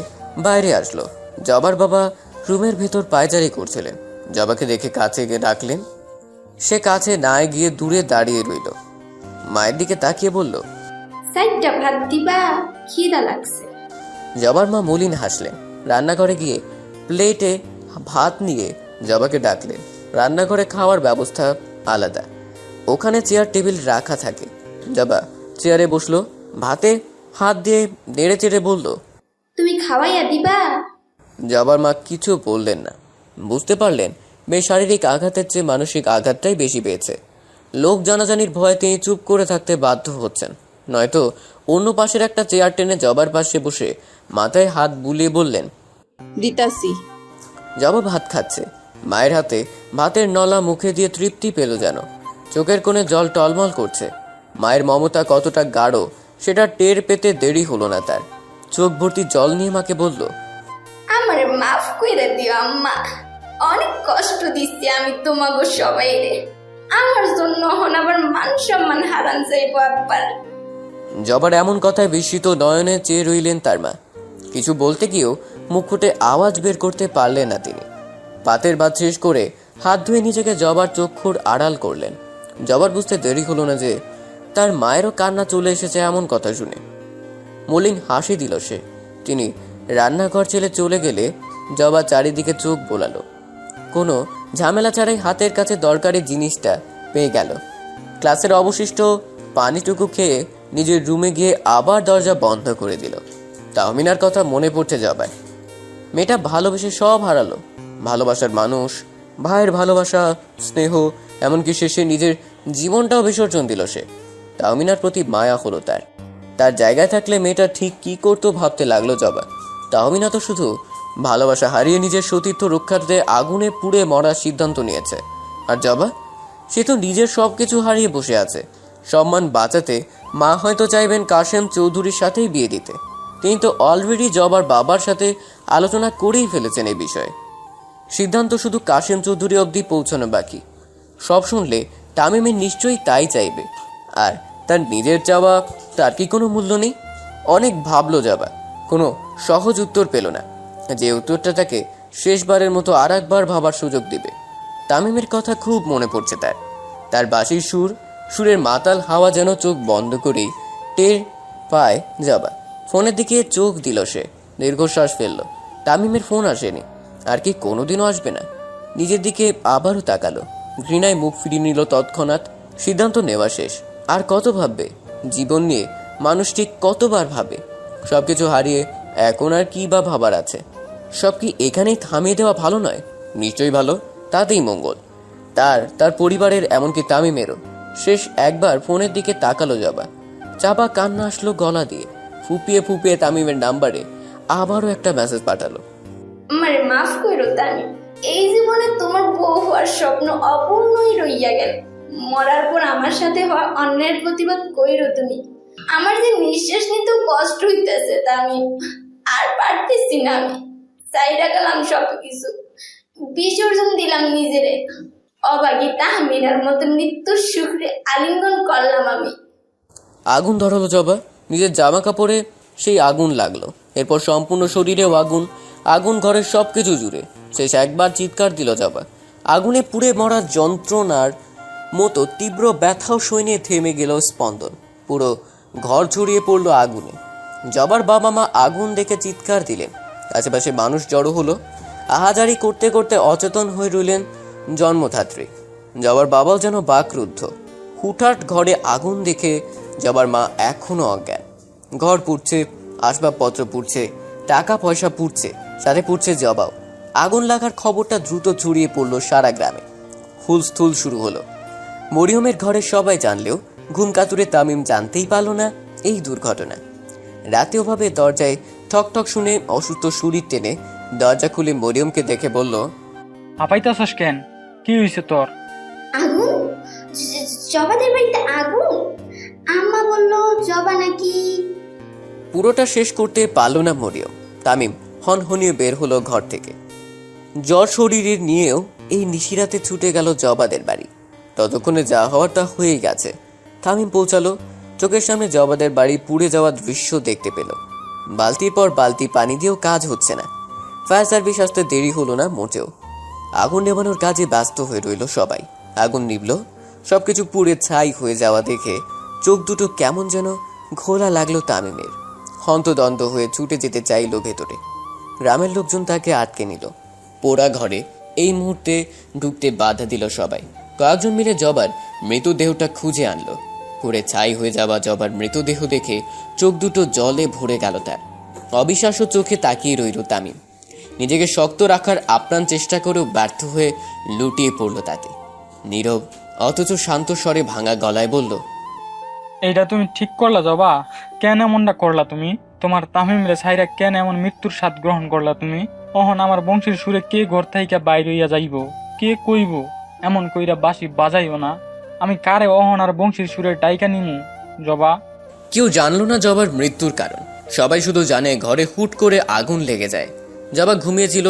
বাইরে আসলো। জবার বাবা রুমের ভেতর পায়চারি করছিলেন। জবাকে দেখে কাছে গিয়ে ডাকলেন। সে কাছে না গিয়ে দূরে দাঁড়িয়ে রইল। মায়ের দিকে তাকিয়ে বলল, সাইডটা ভাত দিবা, খিদা লাগছে। জবার মা মলিন হাসলেন। রান্নাঘরে গিয়ে প্লেটে ভাত নিয়ে জবাকে ডাকলেন। রান্নাঘরে খাওয়ার ব্যবস্থা আলাদা, ওখানে চেয়ার টেবিল রাখা থাকে। জবা চেয়ারে বসলো, ভাতে হাত দিয়ে নেড়ে চেড়ে বলল, তুমি খাওয়াইয়া দিবা? জবার মা কিছু বললেন না। বুঝতে পারলেন মেয়ে শারীরিক আঘাতের চেয়ে মানসিক আঘাতটাই বেশি পেয়েছে। লোক জানাজানির ভয়ে তিনি চুপ করে থাকতে বাধ্য হচ্ছেন। নয়তো অন্য পাশের একটা চেয়ার টেনে জবার পাশে বসে মাথায় হাত বুলিয়ে বললেন, দিতাসি। জবা ভাত খাচ্ছে। মায়ের হাতে ভাতের নলা মুখে দিয়ে তৃপ্তি পেল যেন। চোখের কোণে জল টলমল করছে। মায়ের মমতা কতটা গাঢ় সেটা টের পেতে দেরি হলো না তার। চোখ ভর্তি জল নিয়ে মাকে বলল, আমারে মাফ কইরা দিও আম্মা, অনেক কষ্ট দিচ্ছি আমি তোমাগো সবাই রে। আমার জন্য হন আবার মান সম্মান হারান যাইব আব্বার। জবার এমন কথায় বিস্মিত নয়নে চেয়ে রইলেন তার মা। কিছু বলতে গিয়েও মুখ ফুটে আওয়াজ বের করতে পারলেন না তিনি। পাতের ভাত শেষ করে হাত ধুয়ে নিজেকে জবার চক্ষুর আড়াল করলেন। জবার বুঝতে দেরি হলো না যে তার মায়েরও কান্না চলে এসেছে এমন কথা শুনে। মলিন হাসি দিল সে। তিনি রান্নাঘর ছেড়ে চলে গেলে জবা চারিদিকে চোখ বোলালো। কোনো ঝামেলা ছাড়াই হাতের কাছে দরকারি জিনিসটা পেয়ে গেল। ক্লাসের অবশিষ্ট পানিটুকু খেয়ে নিজের রুমে গিয়ে আবার দরজা বন্ধ করে দিল। তাহমিনার কথা মনে পড়ছে জবার। মেয়েটা ভালোবেসে সব হারালো। ভালোবাসার মানুষ, ভাইয়ের ভালোবাসা, স্নেহ, এমনকি শেষে নিজের জীবনটাও বিসর্জন দিল সে। তাহমিনার প্রতি মায়া হলো তার। তার জায়গায় থাকলে মেয়েটা ঠিক কি করতো ভাবতে লাগলো জবা। তাহমিনা তো শুধু ভালোবাসা হারিয়ে নিজের সতীর্থ রক্ষার্থে আগুনে পুড়ে মরার সিদ্ধান্ত নিয়েছে। আর জবা, সে তো নিজের সবকিছু হারিয়ে বসে আছে। সম্মান বাঁচাতে মা হয়তো চাইবেন কাশেম চৌধুরীর সাথেই বিয়ে দিতে। তিনি তো অলরেডি জবার বাবার সাথে আলোচনা করেই ফেলেছেন এই বিষয়ে। সিদ্ধান্ত শুধু কাশেম চৌধুরী অবধি পৌঁছানো বাকি। সব শুনলে তামিমের নিশ্চয়ই তাই চাইবে। আর তার নিজের চাওয়া, তার কি কোনো মূল্য নেই? অনেক ভাবলো জবা, কোনো সহজ উত্তর পেল না। যে উত্তরটা তাকে শেষবারের মতো আর একবার ভাবার সুযোগ দিবে। তামিমের কথা খুব মনে পড়ছে তার। তার বাঁশির সুরের মাতাল হাওয়া যেন চোখ বন্ধ করেই টের পায় জবা। ফোনের দিকে চোখ দিল সে, দীর্ঘশ্বাস ফেলল। তামিমের ফোন আসেনি, আর কি কোনোদিনও আসবে না। নিজের দিকে আবারও তাকালো, ঘৃণায় মুখ ফিরিয়ে নিল তৎক্ষণাৎ। সিদ্ধান্ত নেওয়া শেষ। আর কত ভাববে? জীবন নিয়ে মানুষ ঠিক কতবার ভাবে। সবকিছু হারিয়ে এখন আর কি বা ভাবার আছে? সব কি এখানেই থামিয়ে দেওয়া ভালো নয়? নিশ্চয়ই ভালো, তাতেই মঙ্গল তার পরিবারের, এমনকি তামিমেরও। শেষ একবার ফোনের দিকে তাকালো জবা। চাপা কান্না আসলো গলা দিয়ে। ফুপিয়ে ফুপিয়ে তামিমের নাম্বারে আবারও একটা মেসেজ পাঠালো। আমারে মাফ কইরো তামিম, এই জীবনে তোমার বউ হওয়ার স্বপ্ন অপূর্ণই রইয়া গেল। মরার পর আমার সাথে হওয়া অন্যের প্রতিবাদ কইরো তুমি। আমার যে নিঃশ্বাস নিতেও কষ্ট হইতেছে তামিম, আর পারতেছি না আমি। চাইরা গেলাম সবকিছু, বিসর্জন দিলাম নিজেরে। অবাগী তাহমিনার মতো মৃত্যুর সুখরে আলিঙ্গন করলাম আমি। আগুন ধরালো জবা। নিজের জামা কাপড়ে সেই আগুন লাগলো। এরপর সম্পূর্ণ শরীরেও আগুন ঘরের সবকিছু জুড়ে। শেষ একবার চিৎকার দিল জবা। আগুনে পুড়ে মরার যন্ত্রণার মতো তীব্র ব্যথাও সইনে থেমে গেল স্পন্দন। পুরো ঘর ছড়িয়ে পড়লো আগুনে। জবার বাবা মা আগুন দেখে চিৎকার দিলেন। আশেপাশে মানুষ জড়ো হলো। আহাজারি করতে করতে অচেতন হয়ে রইলেন জন্মধাত্রী। জবার বাবাও যেন বাকরুদ্ধ। হুটহাট ঘরে আগুন দেখে জবার মা এখনো অজ্ঞান। ঘর পুড়ছে, আসবাবপত্র পুড়ছে, টাকা পয়সা পুড়ছে, সাথে পুড়ছে জবাও। আগুন লাগার খবরটা দ্রুত ছড়িয়ে পড়লো সারা গ্রামে। হুলস্থুল শুরু হলো। মরিয়মের ঘরে সবাই জানলেও ঘুম কাতুরে তামিম জানতেই পারল না এই দুর্ঘটনা। রাতে ওভাবে দরজায় ঠক ঠক শুনে অসুস্থ শরীর টেনে দরজা খুলে মরিয়মকে দেখে বলল, হাঁপাইতাছস কেন? কি হয়েছে তোর? আগুন? জবাদের বাড়িতে আগুন? আম্মা বললো জবা নাকি। পুরোটা শেষ করতে পারল না মরিয়ম। তামিম হনহনিয়ে বের হলো ঘর থেকে। জ্বর শরীরের নিয়েও এই নিশিরাতে ছুটে গেল জবাদের বাড়ি। ততক্ষণে যা হওয়ার তা হয়েই গেছে। তামিম পৌঁছালো। চোখের সামনে জবাদের বাড়ি পুড়ে যাওয়ার দৃশ্য দেখতে পেল। বালতির পর বালতি পানি দিয়েও কাজ হচ্ছে না। ফায়ার সার্ভিস আসতে দেরি হলো না মোটেও। আগুন নেভানোর কাজে ব্যস্ত হয়ে রইল সবাই। আগুন নিভল। সবকিছু পুড়ে ছাই হয়ে যাওয়া দেখে চোখ দুটো কেমন যেন ঘোলা লাগলো তামিমের। হন্তদন্ত হয়ে ছুটে যেতে চাইল ভেতরে। গ্রামের লোকজন তাকে আটকে নিল। পোড়া ঘরে এই মুহূর্তে ঢুকতে বাধা দিল সবাই। কয়েকজন মিলে জবার মৃতদেহটা খুঁজে আনলো। পুড়ে ছাই হয়ে যাওয়া জবার মৃতদেহ দেখে চোখ দুটো জলে ভরে গেল তার। অবিশ্বাস্য চোখে তাকিয়ে রইল তামিম। নিজেকে শক্ত রাখার আপ্রাণ চেষ্টা করেও ব্যর্থ হয়ে লুটিয়ে পড়ল তাতে। নীরব অথচ শান্ত স্বরে ভাঙা গলায় বলল, এইটা তুমি ঠিক করলা জবা? কেন এমনটা করলা তুমি? তোমার তামিম রে ছাইরা কেন এমন মৃত্যুর স্বাদ গ্রহণ করলা তুমি? অহন আমার বংশীর সুরে কে ঘর থাইকা বাইর হইয়া যাইব? কে কইব? এমন কইরা বাঁশি বাজাইও না। আমি কারে অহন আর বংশীর সুরে ডাইকা নিমু জবা? কেউ জানলো না জবার মৃত্যুর কারণ। সবাই শুধু জানে ঘরে হুট করে আগুন লেগে যায়। জবা ঘুমিয়েছিল,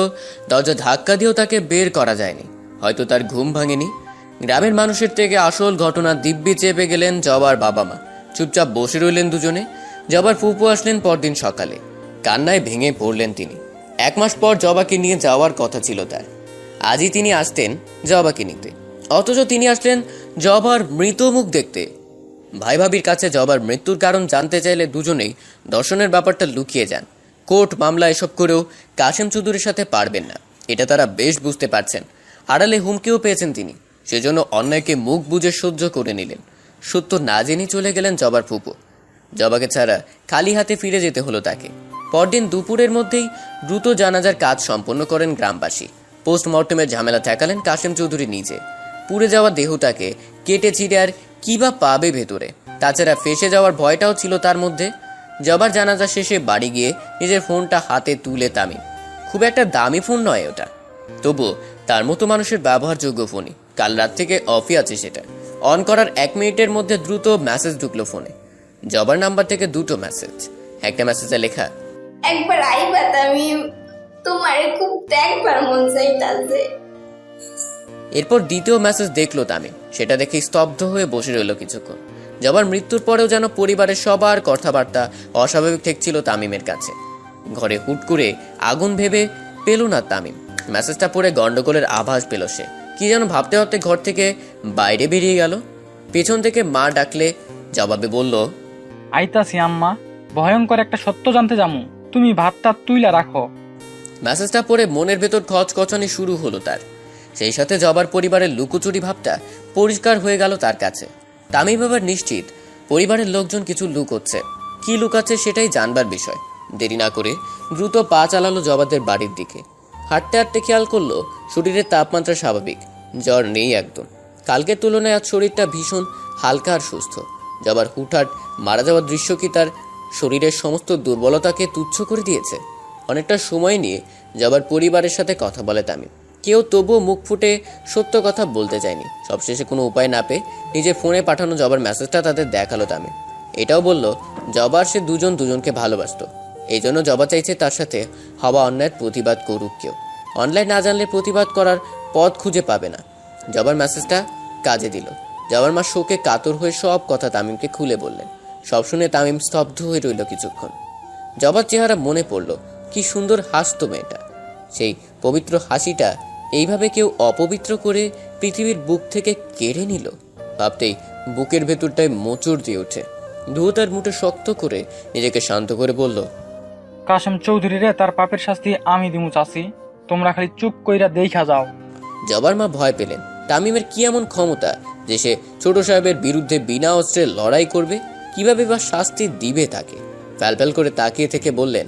দরজা ধাক্কা দিয়েও তাকে বের করা যায়নি। হয়তো তার ঘুম ভাঙেনি। গ্রামের মানুষের থেকে আসল ঘটনা দিব্যি চেপে গেলেন জবার বাবা মা। চুপচাপ বসে রইলেন দুজনে। জবার ফুপু আসলেন পরদিন সকালে। কান্নায় ভেঙে পড়লেন তিনি। 1 মাস পর জবাকে নিয়ে যাওয়ার কথা ছিল তার। আজই তিনি আসতেন জবাকে নিতে, অথচ তিনি আসলেন জবার মৃত মুখ দেখতে। ভাই ভাবির কাছে জবার মৃত্যুর কারণ জানতে চাইলে দুজনেই দর্শনের ব্যাপারটা লুকিয়ে যান। কোর্ট মামলা এসব করেও কাশেম চৌধুরীর সাথে পারবেন না, এটা তারা বেশ বুঝতে পারছেন। আড়ালে হুমকিও পেয়েছেন তিনি, সেজন্য অন্যায়কে মুখ বুজে সহ্য করে নিলেন। সত্য না জেনে চলে গেলেন জবার ফুপু। জবাকে ছাড়া খালি হাতে ফিরে যেতে হলো তাকে। পরদিন দুপুরের মধ্যেই দ্রুত জানাজার কাজ সম্পন্ন করেন গ্রামবাসী। পোস্টমর্টমের ঝামেলা ঠেকালেন কাশেম চৌধুরী নিজে। পুড়ে যাওয়া দেহটাকে কেটে ছিঁড়ে আর কি বা পাবে ভেতরে? তাছাড়া ফেসে যাওয়ার ভয়টাও ছিল তার মধ্যে। জবার জানাজা শেষে বাড়ি গিয়ে নিজের ফোনটা হাতে তুলে তামিম। খুব একটা দামি ফোন নয় ওটা, তবু তার মতো মানুষের ব্যবহারযোগ্য ফোনই। কাল রাত থেকে অফই আছে সেটা। অন করার 1 মিনিটের মধ্যে দ্রুত মেসেজ ঢুকলো ফোনে। জবার নাম্বার থেকে 2টো মেসেজ। একটা মেসেজে লেখা, একবার আইবা তামিম, তোমারে খুব দেখবার মন চাইতাছে। এরপর দ্বিতীয় মেসেজ দেখলো তামিম। সেটা দেখে স্তব্ধ হয়ে বসে রইল কিছুক্ষণ। জবার মৃত্যুর পরেও যেন পরিবারের সবার কথাবার্তা অস্বাভাবিক ঠেকছিল তামিমের কাছে। ঘরে হুট করে আগুন ভেবে পেল না তামিম। মেসেজটা পড়ে গন্ডগোলের আভাস পেল সে। কি যেন ভাবতে ভাবতে ঘর থেকে বাইরে বেরিয়ে গেল। পেছন থেকে মা ডাকলে জবাবে বলল, আইতাছি আম্মা, ভয়ঙ্কর একটা সত্য জানতে যামু, তুমি ভাতটা তুইলা রাখো। মেসেজটা পড়ে মনের ভেতর খচখচানি শুরু হলো তার। সেই সাথে জবার পরিবারের লুকোচুরি ভাবটা পরিষ্কার হয়ে গেল তার কাছে। তামিম আবার নিশ্চিত পরিবারের লোকজন কিছু লুকোচ্ছে। কি লুকাচ্ছে সেটাই জানবার বিষয়। দেরি না করে দ্রুত পা চালালো জবাদের বাড়ির দিকে। হাঁটতে হাঁটতে খেয়াল করলো শরীরের তাপমাত্রা স্বাভাবিক, জ্বর নেই একদম। কালকের তুলনায় আজ শরীরটা ভীষণ হালকা আর সুস্থ। জবার হুটহাট মারা যাওয়ার দৃশ্য কি তার শরীরের সমস্ত দুর্বলতাকে তুচ্ছ করে দিয়েছে? অনেকটা সময় নিয়ে জবার পরিবারের সাথে কথা বলে তামিম। কেউ তবুও মুখ ফুটে সত্য কথা বলতে চায়নি। সবশেষে কোনো উপায় না পেয়ে নিজের ফোনে পাঠানো জবার মেসেজটা তাদের দেখালো তামিম। এটাও বলল জবার সে দুজন দুজনকে ভালোবাসত। এই জন্য জবা চাইছে তার সাথে হওয়া অন্যায়ের প্রতিবাদ করুক কেউ। অনলাইন না জানলে প্রতিবাদ করার পথ খুঁজে পাবে না। জবার মেসেজটা কাজে দিল। জবার মা শোকে কাতর হয়ে সব কথা তামিমকে খুলে বললেন। সব শুনে তামিম স্তব্ধ হয়ে রইল কিছুক্ষণ। জবার চেহারা মনে পড়ল। কি সুন্দর হাসতো মেয়েটা। সেই পবিত্র হাসিটা এইভাবে কেউ অপবিত্র করে পৃথিবীর বুক থেকে কেড়ে নিল। ভাবতেই বুকের ভেতরটায় মোচড় দিয়ে ওঠে। ধুয়ো তার মুঠে শক্ত করে নিজেকে শান্ত করে বলল, কাশেম চৌধুরী রে তার পাপের শাস্তি আমি দিমু চাচি, তোমরা খালি চুপ কইরা দেখা যাও। জবার মা ভয় পেলেন। তামিমের কি এমন ক্ষমতা যে সে ছোট সাহেবের বিরুদ্ধে বিনা অস্ত্রে লড়াই করবে? কিভাবে বা শাস্তি দিবে তাকে? ফ্যালফ্যাল করে তাকিয়ে থেকে বললেন,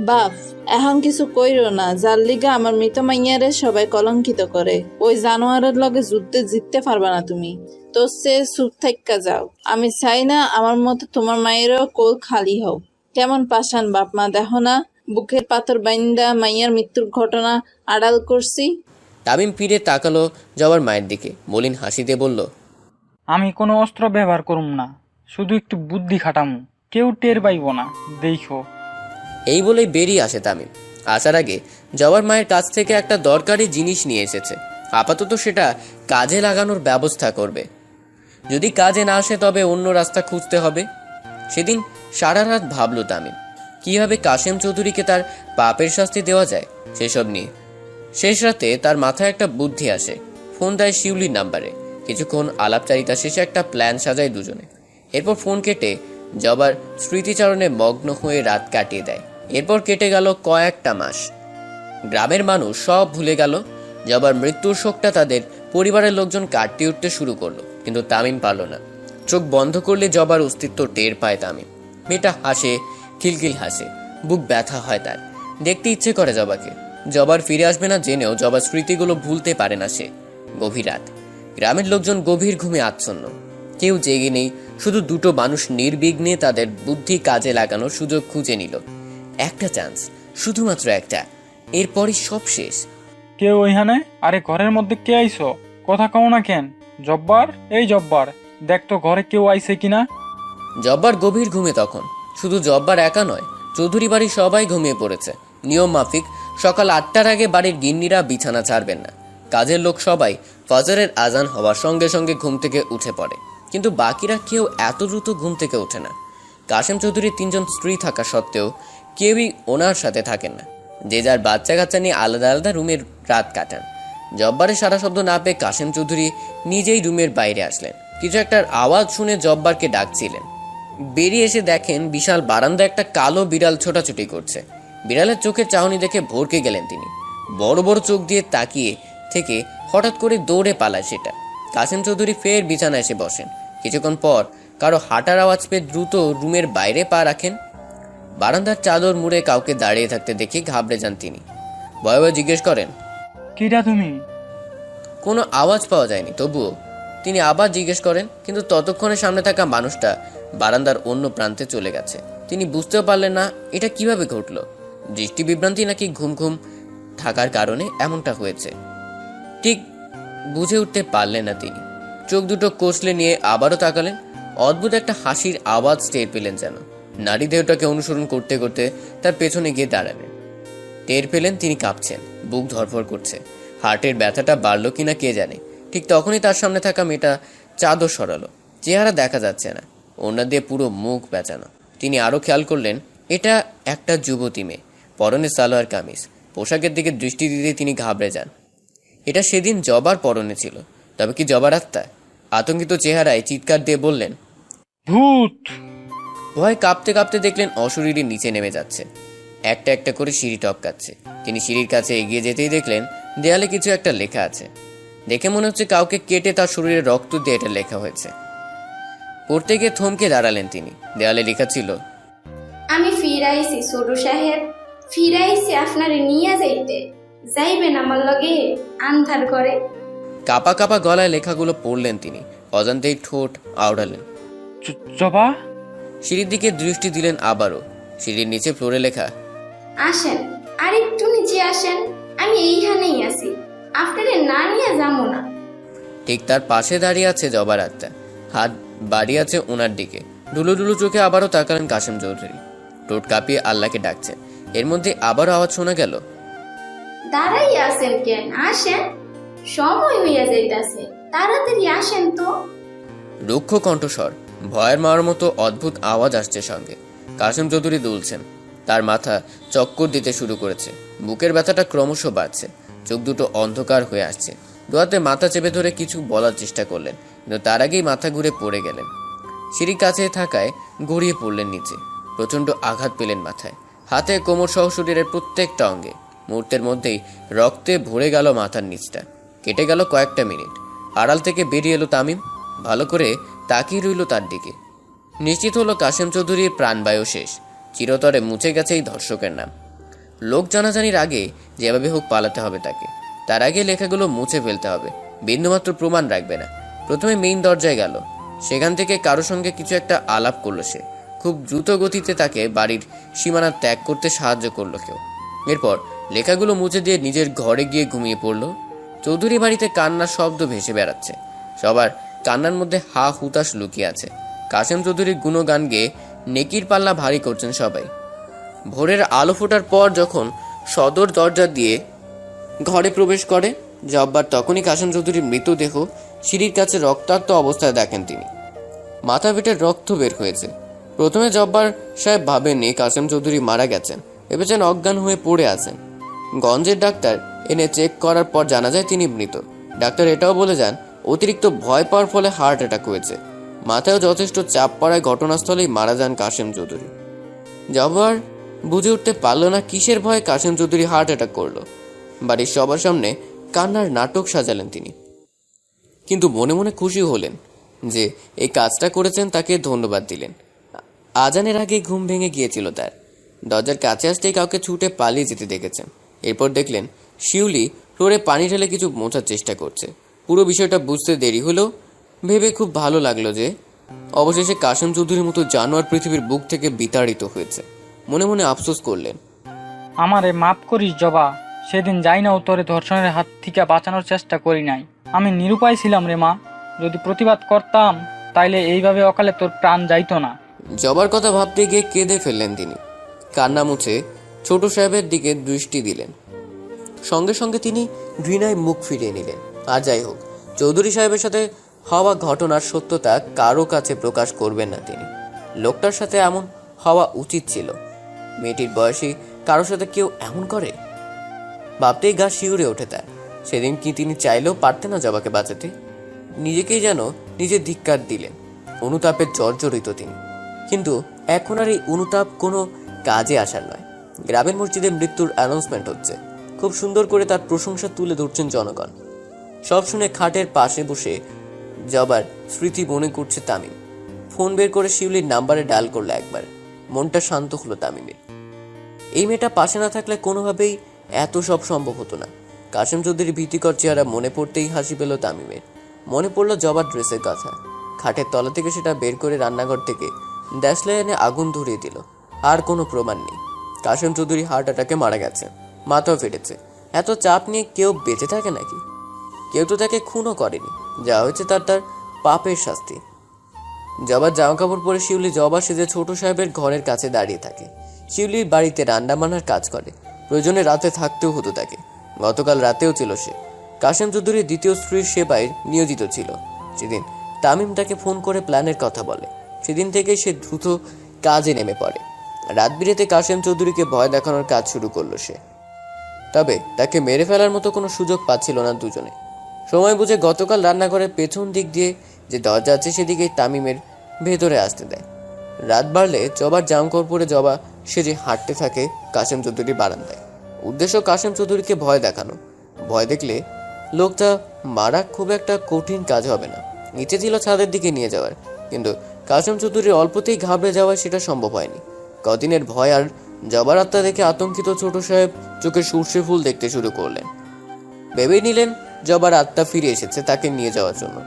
বাপ, এখন কিছু কইরো না, যার লিগা আমার মৃত মাইয়ারে সবাই কলঙ্কিত করে। ওই জানোয়ারের লগে যুদ্ধে জিততে পারবা না তুমি। তো সে চুপ থাইক্কা যাও। আমি চাই না আমার মতো তোমার মায়েরও কোল খালি হোক। কেমন পাষাণ বাপ মা, দেখো না বুকের পাথর বাইন্দা মাইয়ার মৃত্যুর ঘটনা আড়াল করছি। তামিম ফিরে তাকালো জবার মায়ের দিকে। মলিন হাসি দিয়ে বলল, আমি কোনো অস্ত্র ব্যবহার করুম না, শুধু একটু বুদ্ধি খাটামু, কেউ টের পাইব না, দেখো। এই বলেই বেরিয়ে আসে তামিম। আসার আগে জবার মায়ের কাছ থেকে একটা দরকারি জিনিস নিয়ে এসেছে। আপাতত সেটা কাজে লাগানোর ব্যবস্থা করবে। যদি কাজে না আসে তবে অন্য রাস্তা খুঁজতে হবে। সেদিন সারা রাত ভাবল তামিম, কিভাবে কাশেম চৌধুরীকে তার পাপের শাস্তি দেওয়া যায় সেসব নিয়ে। শেষ রাতে তার মাথায় একটা বুদ্ধি আসে। ফোন দেয় শিউলির নাম্বারে। কিছুক্ষণ আলাপচারিতা শেষে একটা প্ল্যান সাজায় দুজনে। এরপর ফোন কেটে জবার স্মৃতিচারণে মগ্ন হয়ে রাত কাটিয়ে দেয়। এরপর কেটে গেল কয়েকটা মাস। গ্রামের মানুষ সব ভুলে গেল। জবার মৃত্যুর শোকটা তাদের পরিবারের লোকজন কাটিয়ে উঠতে শুরু করলো, কিন্তু তামিম পারল না। চোখ বন্ধ করলে জবার অস্তিত্ব টের পায় তামিম। মেয়েটা হাসে, খিলখিল হাসে। বুক ব্যথা হয় তার। দেখতে ইচ্ছে করে জবাকে। জবার ফিরে আসবে না জেনেও জবার স্মৃতিগুলো ভুলতে পারে না সে। গভীর রাত। গ্রামের লোকজন গভীর ঘুমে আচ্ছন্ন। কেউ জেগে নেই, শুধু দুটো মানুষ নির্বিঘ্নে তাদের বুদ্ধি কাজে লাগানোর সুযোগ খুঁজে নিল। একটা চান্স, শুধুমাত্র একটা, এরপরই সব শেষ। কে ওইখানে? আরে ঘরের মধ্যে কে আইছো? কথা কও না কেন? জব্বার, এই জব্বার, দেখ তো ঘরে কেউ আইছে কিনা। জব্বার গভীর ঘুমে তখন। শুধু জব্বার একা নয়, চৌধুরী বাড়ির সবাই ঘুমিয়ে পড়েছে। নিয়ম মাফিক সকাল 8টার আগে বাড়ির গিন্নিরা বিছানা ছাড়বেন না। কাজের লোক সবাই ফজরের আজান হওয়ার সঙ্গে সঙ্গে ঘুম থেকে উঠে পড়ে, কিন্তু বাকিরা কেউ এত দ্রুত ঘুম থেকে ওঠে না। কাশেম চৌধুরীর 3জন স্ত্রী থাকা সত্ত্বেও কেউই ওনার সাথে থাকেন না। যে যার বাচ্চা কাচ্চা নিয়ে আলাদা আলাদা রুমের রাত কাটান। জব্বারের সারা শব্দ না পেয়ে কাশেম চৌধুরী নিজেই রুমের বাইরে আসলেন। কিছু একটা আওয়াজ শুনে জব্বারকে ডাকছিলেন। বেরিয়ে এসে দেখেন বিশাল বারান্দা একটা কালো বিড়াল ছোটাছুটি করছে। বিড়ালের চোখের চাহনি দেখে ভরকে গেলেন তিনি। বড় বড় চোখ দিয়ে তাকিয়ে থেকে হঠাৎ করে দৌড়ে পালায় সেটা। কাশেম চৌধুরী ফের বিছানায় এসে বসেন। কিছুক্ষণ পর কারো হাঁটার আওয়াজ পেয়ে দ্রুত রুমের বাইরে পা রাখেন। বারান্দার চাদর মুড়ে কাউকে দাঁড়িয়ে থাকতে দেখে ঘাবড়ে যান তিনি। ভয়ে ভয়ে জিজ্ঞেস করেন, কিরা তুমি? কোনো আওয়াজ পাওয়া যায়নি। তবুও তিনি আবার জিজ্ঞেস করেন, কিন্তু ততক্ষণে সামনে থাকা মানুষটা বারান্দার অন্য প্রান্তে চলে গেছে। তিনি বুঝতেও পারলেন না এটা কিভাবে ঘটলো। দৃষ্টি বিভ্রান্তি নাকি ঘুম ঘুম থাকার কারণে এমনটা হয়েছে, ঠিক বুঝে উঠতে পারলেন না তিনি। চোখ দুটো কষলে নিয়ে আবারও তাকালেন। অদ্ভুত একটা হাসির আওয়াজ টের পেলেন যেন। নারী দেহটাকে অনুসরণ করতে করতে তার পেছনে গিয়ে দাঁড়ালেন। টের পেলেন তিনি কাঁপছেন, বুক ধরফর করছে। হার্টের ব্যথাটা বাড়লো কিনা কে জানে। ঠিক তখনই তার সামনে থাকা মেয়েটা চাদর সরালো। চেহারা দেখা যাচ্ছে না, ওড়না দিয়ে পুরো মুখ বেচানো। তিনি আরও খেয়াল করলেন এটা একটা যুবতী মেয়ে, পরনে সালোয়ার কামিজ। পোশাকের দিকে দৃষ্টি দিতে তিনি ঘাবড়ে যান। এটা সেদিন জবার পরনে ছিল। তবে কি জবার আত্মা? আতঙ্কিত চেহারায় চিৎকার দিয়ে বললেন, ভূত! ভয় কাঁপতে কাঁপতে দেখলেন অশরীরী নিচে নেমে যাচ্ছে। একটা একটা করে সিঁড়ি টপকাচ্ছে। তিনি সিঁড়ির কাছে এগিয়ে যেতেই দেখলেন দেয়ালে কিছু একটা লেখা আছে। দেখে মনে হচ্ছে কাউকে কেটে তার শরীরে রক্ত দিয়ে এটা লেখা হয়েছে। পড়তে গিয়ে থমকে দাঁড়ালেন তিনি। দেয়ালে লেখা ছিল, আমি ফিরাইছি সরু সাহেব, ফিরাইছি আপনারে নিয়ে যাইতে, যাইবেন আমার লগে আন্ধার ঘরে। কাপা কাপা গলায় লেখাগুলো পড়লেন তিনি। অজান্তেই ঠোঁট আওড়ালেন। জবা? সিঁড়ির দিকে দৃষ্টি দিলেন আবারও। সিঁড়ির নিচে ফ্লোরে লেখা, আসেন, আর একটু নিচে আসেন, আমি এইখানেই আছি, আপনারে না নিয়ে যাবো না। ঠিক তার পাশে দাঁড়িয়ে আছে জবার আত্মা, হাত বাড়িয়ে আছে ওনার দিকে। ডুলু ডুলু চোখে আবারও তাকালেন কাশেম চৌধুরী। ঠোঁট কাঁপিয়ে আল্লাহকে ডাকছেন। এর মধ্যে আবারও আওয়াজ শোনা গেল, দাঁড়াই আছেন কেন? আসেন, সময় হইয়া যাইতাছে, তাড়াতাড়ি আসেন তো। রুক্ষ কণ্ঠস্বর, ভয়ের মারার মতো অদ্ভুত আওয়াজ আসছে সঙ্গে। কাশেম চৌধুরী দুলছেন। তার মাথা চক্কর দিতে শুরু করেছে। বুকের ব্যথাটা ক্রমশ বাড়ছে। চোখ দুটো অন্ধকার হয়ে আসছে। দুহাতে মাথা চেপে ধরে কিছু বলার চেষ্টা করলেন, কিন্তু তার আগেই মাথা ঘুরে পড়ে গেলেন। সিঁড়ির কাছে থাকায় গড়িয়ে পড়লেন নিচে। প্রচণ্ড আঘাত পেলেন মাথায়, হাতে, কোমর সহ শরীরের প্রত্যেকটা অঙ্গে। মুহূর্তের মধ্যেই রক্তে ভরে গেল মাথার নিচটা। কেটে গেল কয়েকটা মিনিট। আড়াল থেকে বেরিয়ে এলো তামিম। ভালো করে তাকিয়ে রইল তার দিকে। নিশ্চিত হলো কাশেম চৌধুরীর প্রাণবায়ু শেষ। চিরতরে মুছে গেছে এই ধর্ষকের নাম। লোক জানাজানির আগে যেভাবে হোক পালাতে হবে তাকে। তার আগে লেখাগুলো মুছে ফেলতে হবে। বিন্দুমাত্র প্রমাণ রাখবে না। প্রথমে মেইন দরজায় গেল। সেখান থেকে কারো সঙ্গে কিছু একটা আলাপ করলো সে। খুব দ্রুত গতিতে তাকে বাড়ির সীমানা ত্যাগ করতে সাহায্য করলো কেউ। এরপর লেখাগুলো মুছে দিয়ে নিজের ঘরে গিয়ে ঘুমিয়ে পড়ল। চৌধুরী বাড়িতে কান্নার শব্দ ভেসে বেড়াচ্ছে। সবার কান্নার মধ্যে হা হুতাশ লুকিয়ে আছে। কাশেম চৌধুরীর গুণগান গেয়ে নেকির পাল্লা ভারী করছেন সবাই। ভোরের আলো ফোটার পর যখন সদর দরজা দিয়ে ঘরে প্রবেশ করে জব্বার, তখনই কাশেম চৌধুরীর মৃতদেহ সিঁড়ির কাছে রক্তাক্ত অবস্থায় দেখেন তিনি। মাথা পেটের রক্ত বের হয়েছে। প্রথমে জব্বার সাহেব ভাবেননি কাশেম চৌধুরী মারা গেছেন, ভেবেছেন অজ্ঞান হয়ে পড়ে আছেন। গঞ্জের ডাক্তার এনে চেক করার পর জানা যায় তিনি মৃত। ডাক্তার এটাও বলে যান অতিরিক্ত ভয় পাওয়ার ফলে হার্ট অ্যাটাক হয়েছে। মাথায়ও যথেষ্ট চাপ পড়ায় ঘটনাস্থলেই মারা যান কাশেম চৌধুরী। জব্বার বুঝে উঠতে পারল না কিসের ভয়ে কাশেম চৌধুরী হার্ট অ্যাটাক করলো। বাড়ির সবার সামনে কান্নার নাটক সাজালেন তিনি, কিন্তু মনে মনে খুশি হলেন যে এই কাজটা করেছেন। তাকে ধন্যবাদ দিলেন। আজানের আগে ঘুম ভেঙে গিয়েছিল তার। দরজার কাছে আসতেই কাউকে ছুটে পালিয়ে যেতে দেখেছেন। এরপর দেখলেন শিউলি ফ্লোরে পানি ঢেলে কিছু মোছার চেষ্টা করছে। পুরো বিষয়টা বুঝতে দেরি হলেও ভেবে খুব ভালো লাগলো যে অবশেষে কাশেম চৌধুরীর মতো জানোয়ার পৃথিবীর বুক থেকে বিতাড়িত হয়েছে। মনে মনে আফসোস করলেন। আমারে মাফ করিস জবা, সেদিন যাই না তোরে ধর্ষণের হাত থেকে বাঁচানোর চেষ্টা করি নাই। আমি নিরুপায় ছিলাম রে মা, যদি প্রতিবাদ করতাম তাইলে এইভাবে অকালে তোর প্রাণ যাইতো না। জবার কথা ভাবতে গিয়ে কেঁদে ফেললেন তিনি। কান্না মুছে ছোট সাহেবের দিকে দৃষ্টি দিলেন। সঙ্গে সঙ্গে তিনি ঘৃণায় মুখ ফিরিয়ে নিলেন। আর যাই হোক, চৌধুরী সাহেবের সাথে হওয়া ঘটনার সত্যতা কারো কাছে প্রকাশ করবেন না তিনি। লোকটার সাথে এমন হওয়া উচিত ছিল। মেয়েটির বয়সী কারোর সাথে কেউ এমন করে ভাবতেই গা শিউরে ওঠে তার। সেদিন কি তিনি চাইলেও পারতেন না জবাকে বাঁচাতে? নিজেকেই যেন নিজে ধিক্কার দিলেন। অনুতাপে জর্জরিত তিনি। কিন্তু এখন আর এই অনুতাপ কোনো কাজে আসার নয়। গ্রামের মসজিদে মৃত্যুর অ্যানাউন্সমেন্ট হচ্ছে। খুব সুন্দর করে তার প্রশংসা তুলে ধরছেন জনগণ। সব শুনে খাটের পাশে বসে জবার স্মৃতি মনে করছে তামিম। ফোন বের করে শিউলির নাম্বারে ডায়াল করলো একবার। মনটা শান্ত হলো তামিমের। এই মেয়েটা পাশে না থাকলে কোনোভাবেই এত সব সম্ভব হতো না। কাশেম চৌধুরীর ভীতিকর চেহারা মনে পড়তেই হাসি পেল তামিমের। মনে পড়লো জবার ড্রেসের কথা। খাটের তলা থেকে সেটা বের করে রান্নাঘর থেকে দেশলাই এনে আগুন ধরিয়ে দিল। আর কোনো প্রমাণ নেই। কাশেম চৌধুরী হার্ট অ্যাটাকে মারা গেছে, মাথাও ফেটেছে। এত চাপ নিয়ে কেউ বেঁচে থাকে নাকি? কেউ তো তাকে খুনও করেনি। যা হয়েছে তার তার পাপের শাস্তি। জবার জামা কাপড় পরে শিউলি জবা সেজে ছোট সাহেবের ঘরের কাছে দাঁড়িয়ে থাকে। শিউলির বাড়িতে রান্না বান্নার কাজ করে। প্রয়োজনে রাতে থাকতেও হতো তাকে। গতকাল রাতেও ছিল সে। কাশেম চৌধুরীর দ্বিতীয় স্ত্রীর সেবায় নিয়োজিত ছিল। সেদিন তামিম তাকে ফোন করে প্ল্যানের কথা বলে। সেদিন থেকেই সে দ্রুত কাজে নেমে পড়ে। রাত বিরেতে কাশেম চৌধুরীকে ভয় দেখানোর কাজ শুরু করলো সে। তবে তাকে মেরে ফেলার মতো কোনো সুযোগ পাচ্ছিল না দুজনে। সময় বুঝে গতকাল রান্নাঘরের পেছন দিক দিয়ে যে দরজা আছে সেদিকেই তামিমের ভেতরে আসতে দেয়। রাত বাড়লে জবার জামকাপড় পরে জবা সেজে হাঁটতে থাকে কাশেম চৌধুরী বারান্দায়। উদ্দেশ্য কাশেম চৌধুরীকে ভয় দেখানো। ভয় দেখলে লোকটা মারা খুব একটা কঠিন কাজ হবে না। নিচে ছিল ছাদের দিকে নিয়ে যাওয়ার, কিন্তু কাশেম চৌধুরীর অল্পতেই ঘাবড়ে যাওয়ায় সেটা সম্ভব হয়নি। কদিনের ভয় আর জবার আত্মা দেখে আতঙ্কিত ছোট সাহেব চোখে সর্ষে ফুল দেখতে শুরু করলেন। ভেবে নিলেন জবার আত্মা ফিরে এসেছে তাকে নিয়ে যাওয়ার জন্য।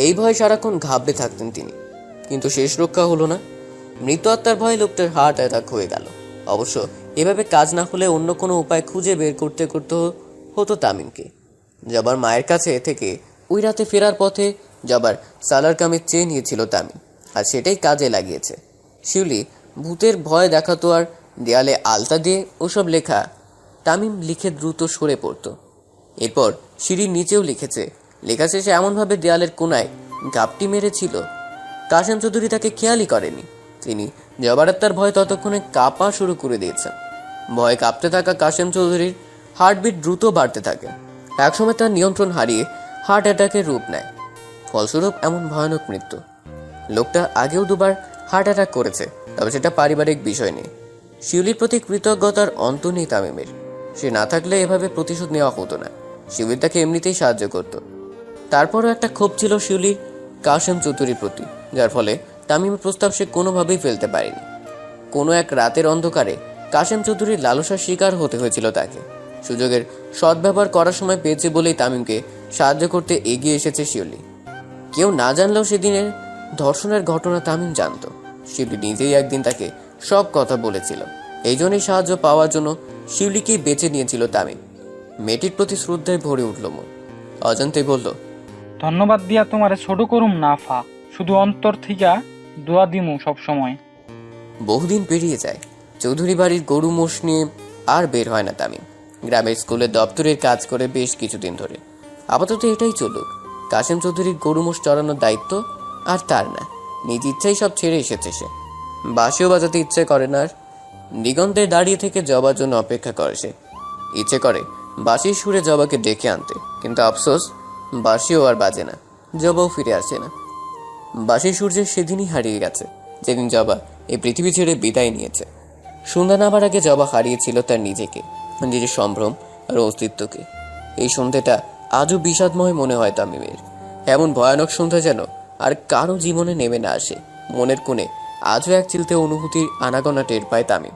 এই ভয় সারাক্ষণ ঘাবড়ে থাকতেন তিনি। কিন্তু শেষ রক্ষা হলো না। মৃত আত্মার ভয়ে লোকটার হার্ট অ্যাটাক হয়ে গেল। অবশ্য এভাবে কাজ না হলে অন্য কোনো উপায় খুঁজে বের করতে হতো তামিমকে। জবার মায়ের কাছে থেকে ওই রাতে ফেরার পথে জবার সালার কামিজ চেয়ে নিয়েছিল তামিম, আর সেটাই কাজে লাগিয়েছে। শিউলি ভূতের ভয় দেখাতো আর দেয়ালে আলতা দিয়ে ওসব লেখা তামিম লিখে দ্রুত সরে পড়ত। এরপর সিঁড়ির নিচেও লিখেছে। লেখা শেষে এমনভাবে দেয়ালের কোনায় গাপটি মেরেছিল কাশেম চৌধুরী তাকে খেয়ালই করেনি। তিনি জবার আত্মার ভয় ততক্ষণে কাঁপা শুরু করে দিয়েছেন। ভয়ে কাঁপতে থাকা কাশেম চৌধুরীর হার্টবিট দ্রুত বাড়তে থাকে। একসময় তার নিয়ন্ত্রণ হারিয়ে হার্ট অ্যাটাকের রূপ নেয়। ফলস্বরূপ এমন ভয়ানক মৃত্যু। লোকটা আগেও দুবার হার্ট অ্যাটাক করেছে, তবে সেটা পারিবারিক বিষয় নেই। শিউলির প্রতি কৃতজ্ঞতার অন্ত নেই তামিমের। সে না থাকলে এভাবে প্রতিশোধ নেওয়া হতো না। শিউলি তাকে এমনিতেই সাহায্য করত। তারপরও একটা ক্ষোভ ছিল শিউলির কাশেম চৌধুরীর প্রতি, যার ফলে তামিমের প্রস্তাব সে কোনোভাবেই ফেলতে পারেনি। কোনো এক রাতের অন্ধকারে কাশেম চৌধুরীর লালসার শিকার হতে হয়েছিল তাকে। সুযোগের সদ্ব্যবহার করার সময় পেয়েছে বলেই তামিমকে সাহায্য করতে এগিয়ে এসেছে শিউলি। কেউ না জানলেও সেদিনের ধর্ষণের ঘটনা তামিম জানত। শিউলি নিজেই একদিন তাকে সব কথা বলেছিল। এই জন্যই সাহায্য পাওয়ার জন্য শিউলিকেই বেছে নিয়েছিল তামিম। মেয়েটির প্রতি শ্রদ্ধায় ভরে উঠল মন। অজান্তেই বলল, ধন্যবাদ দিয়া তোমারে ছোট করুম না ফা, শুধু অন্তর থিকা দোয়া দিমু সব সময়। বহুদিন পেরিয়ে যায়। চৌধুরী বাড়ির গরু মোষ নিয়ে আর বের হয় না তামিম। গ্রামের স্কুলের দপ্তরের কাজ করে বেশ কিছুদিন ধরে। আপাতত এটাই চলুক। কাশেম চৌধুরীর গরু মোষ চড়ানোর দায়িত্ব আর তার না। নিজ ইচ্ছাই সব ছেড়ে এসেছে সে। বাঁশিও বাজাতে ইচ্ছে করে না আর। দিগন্তে দাঁড়িয়ে থেকে জবার জন্য অপেক্ষা করে সে। ইচ্ছে করে বাঁশির সুরে জবাকে ডেকে আনতে, কিন্তু আফসোস বাঁশিও আর বাজে না, জবাও ফিরে আসে না। বাঁশির সূর্যের সেদিনই হারিয়ে গেছে, যেদিন জবা এই পৃথিবী ছেড়ে বিদায় নিয়েছে। সন্ধ্যা নামার আগে জবা হারিয়েছিল তার নিজেকে, নিজের সম্ভ্রম আর অস্তিত্বকে। এই সন্ধ্যাটা আজও বিষাদময় মনে হয় তামিমের। এমন ভয়ানক সন্ধ্যা যেন আর কারো জীবনে নেমে না আসে। মনের কোণে আজও এক চিলতে অনুভূতির আনাগোনা টের পায় তামিম।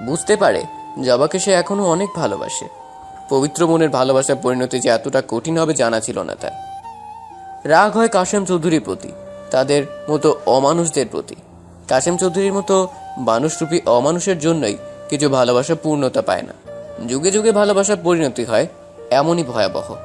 বুঝতে পারে জবাকে সে এখনো অনেক ভালোবাসে। পবিত্র মনের ভালোবাসার পরিণতি যে এতটা কঠিন হবে জানা ছিল না তার। রাগ হয় কাশেম চৌধুরীর প্রতি, তাদের মতো অমানুষদের প্রতি। কাশেম চৌধুরীর মতো মানুষরূপী অমানুষের জন্যই কিছু ভালোবাসা পূর্ণতা পায় না। যুগে যুগে ভালোবাসার পরিণতি হয় এমনই ভয়াবহ।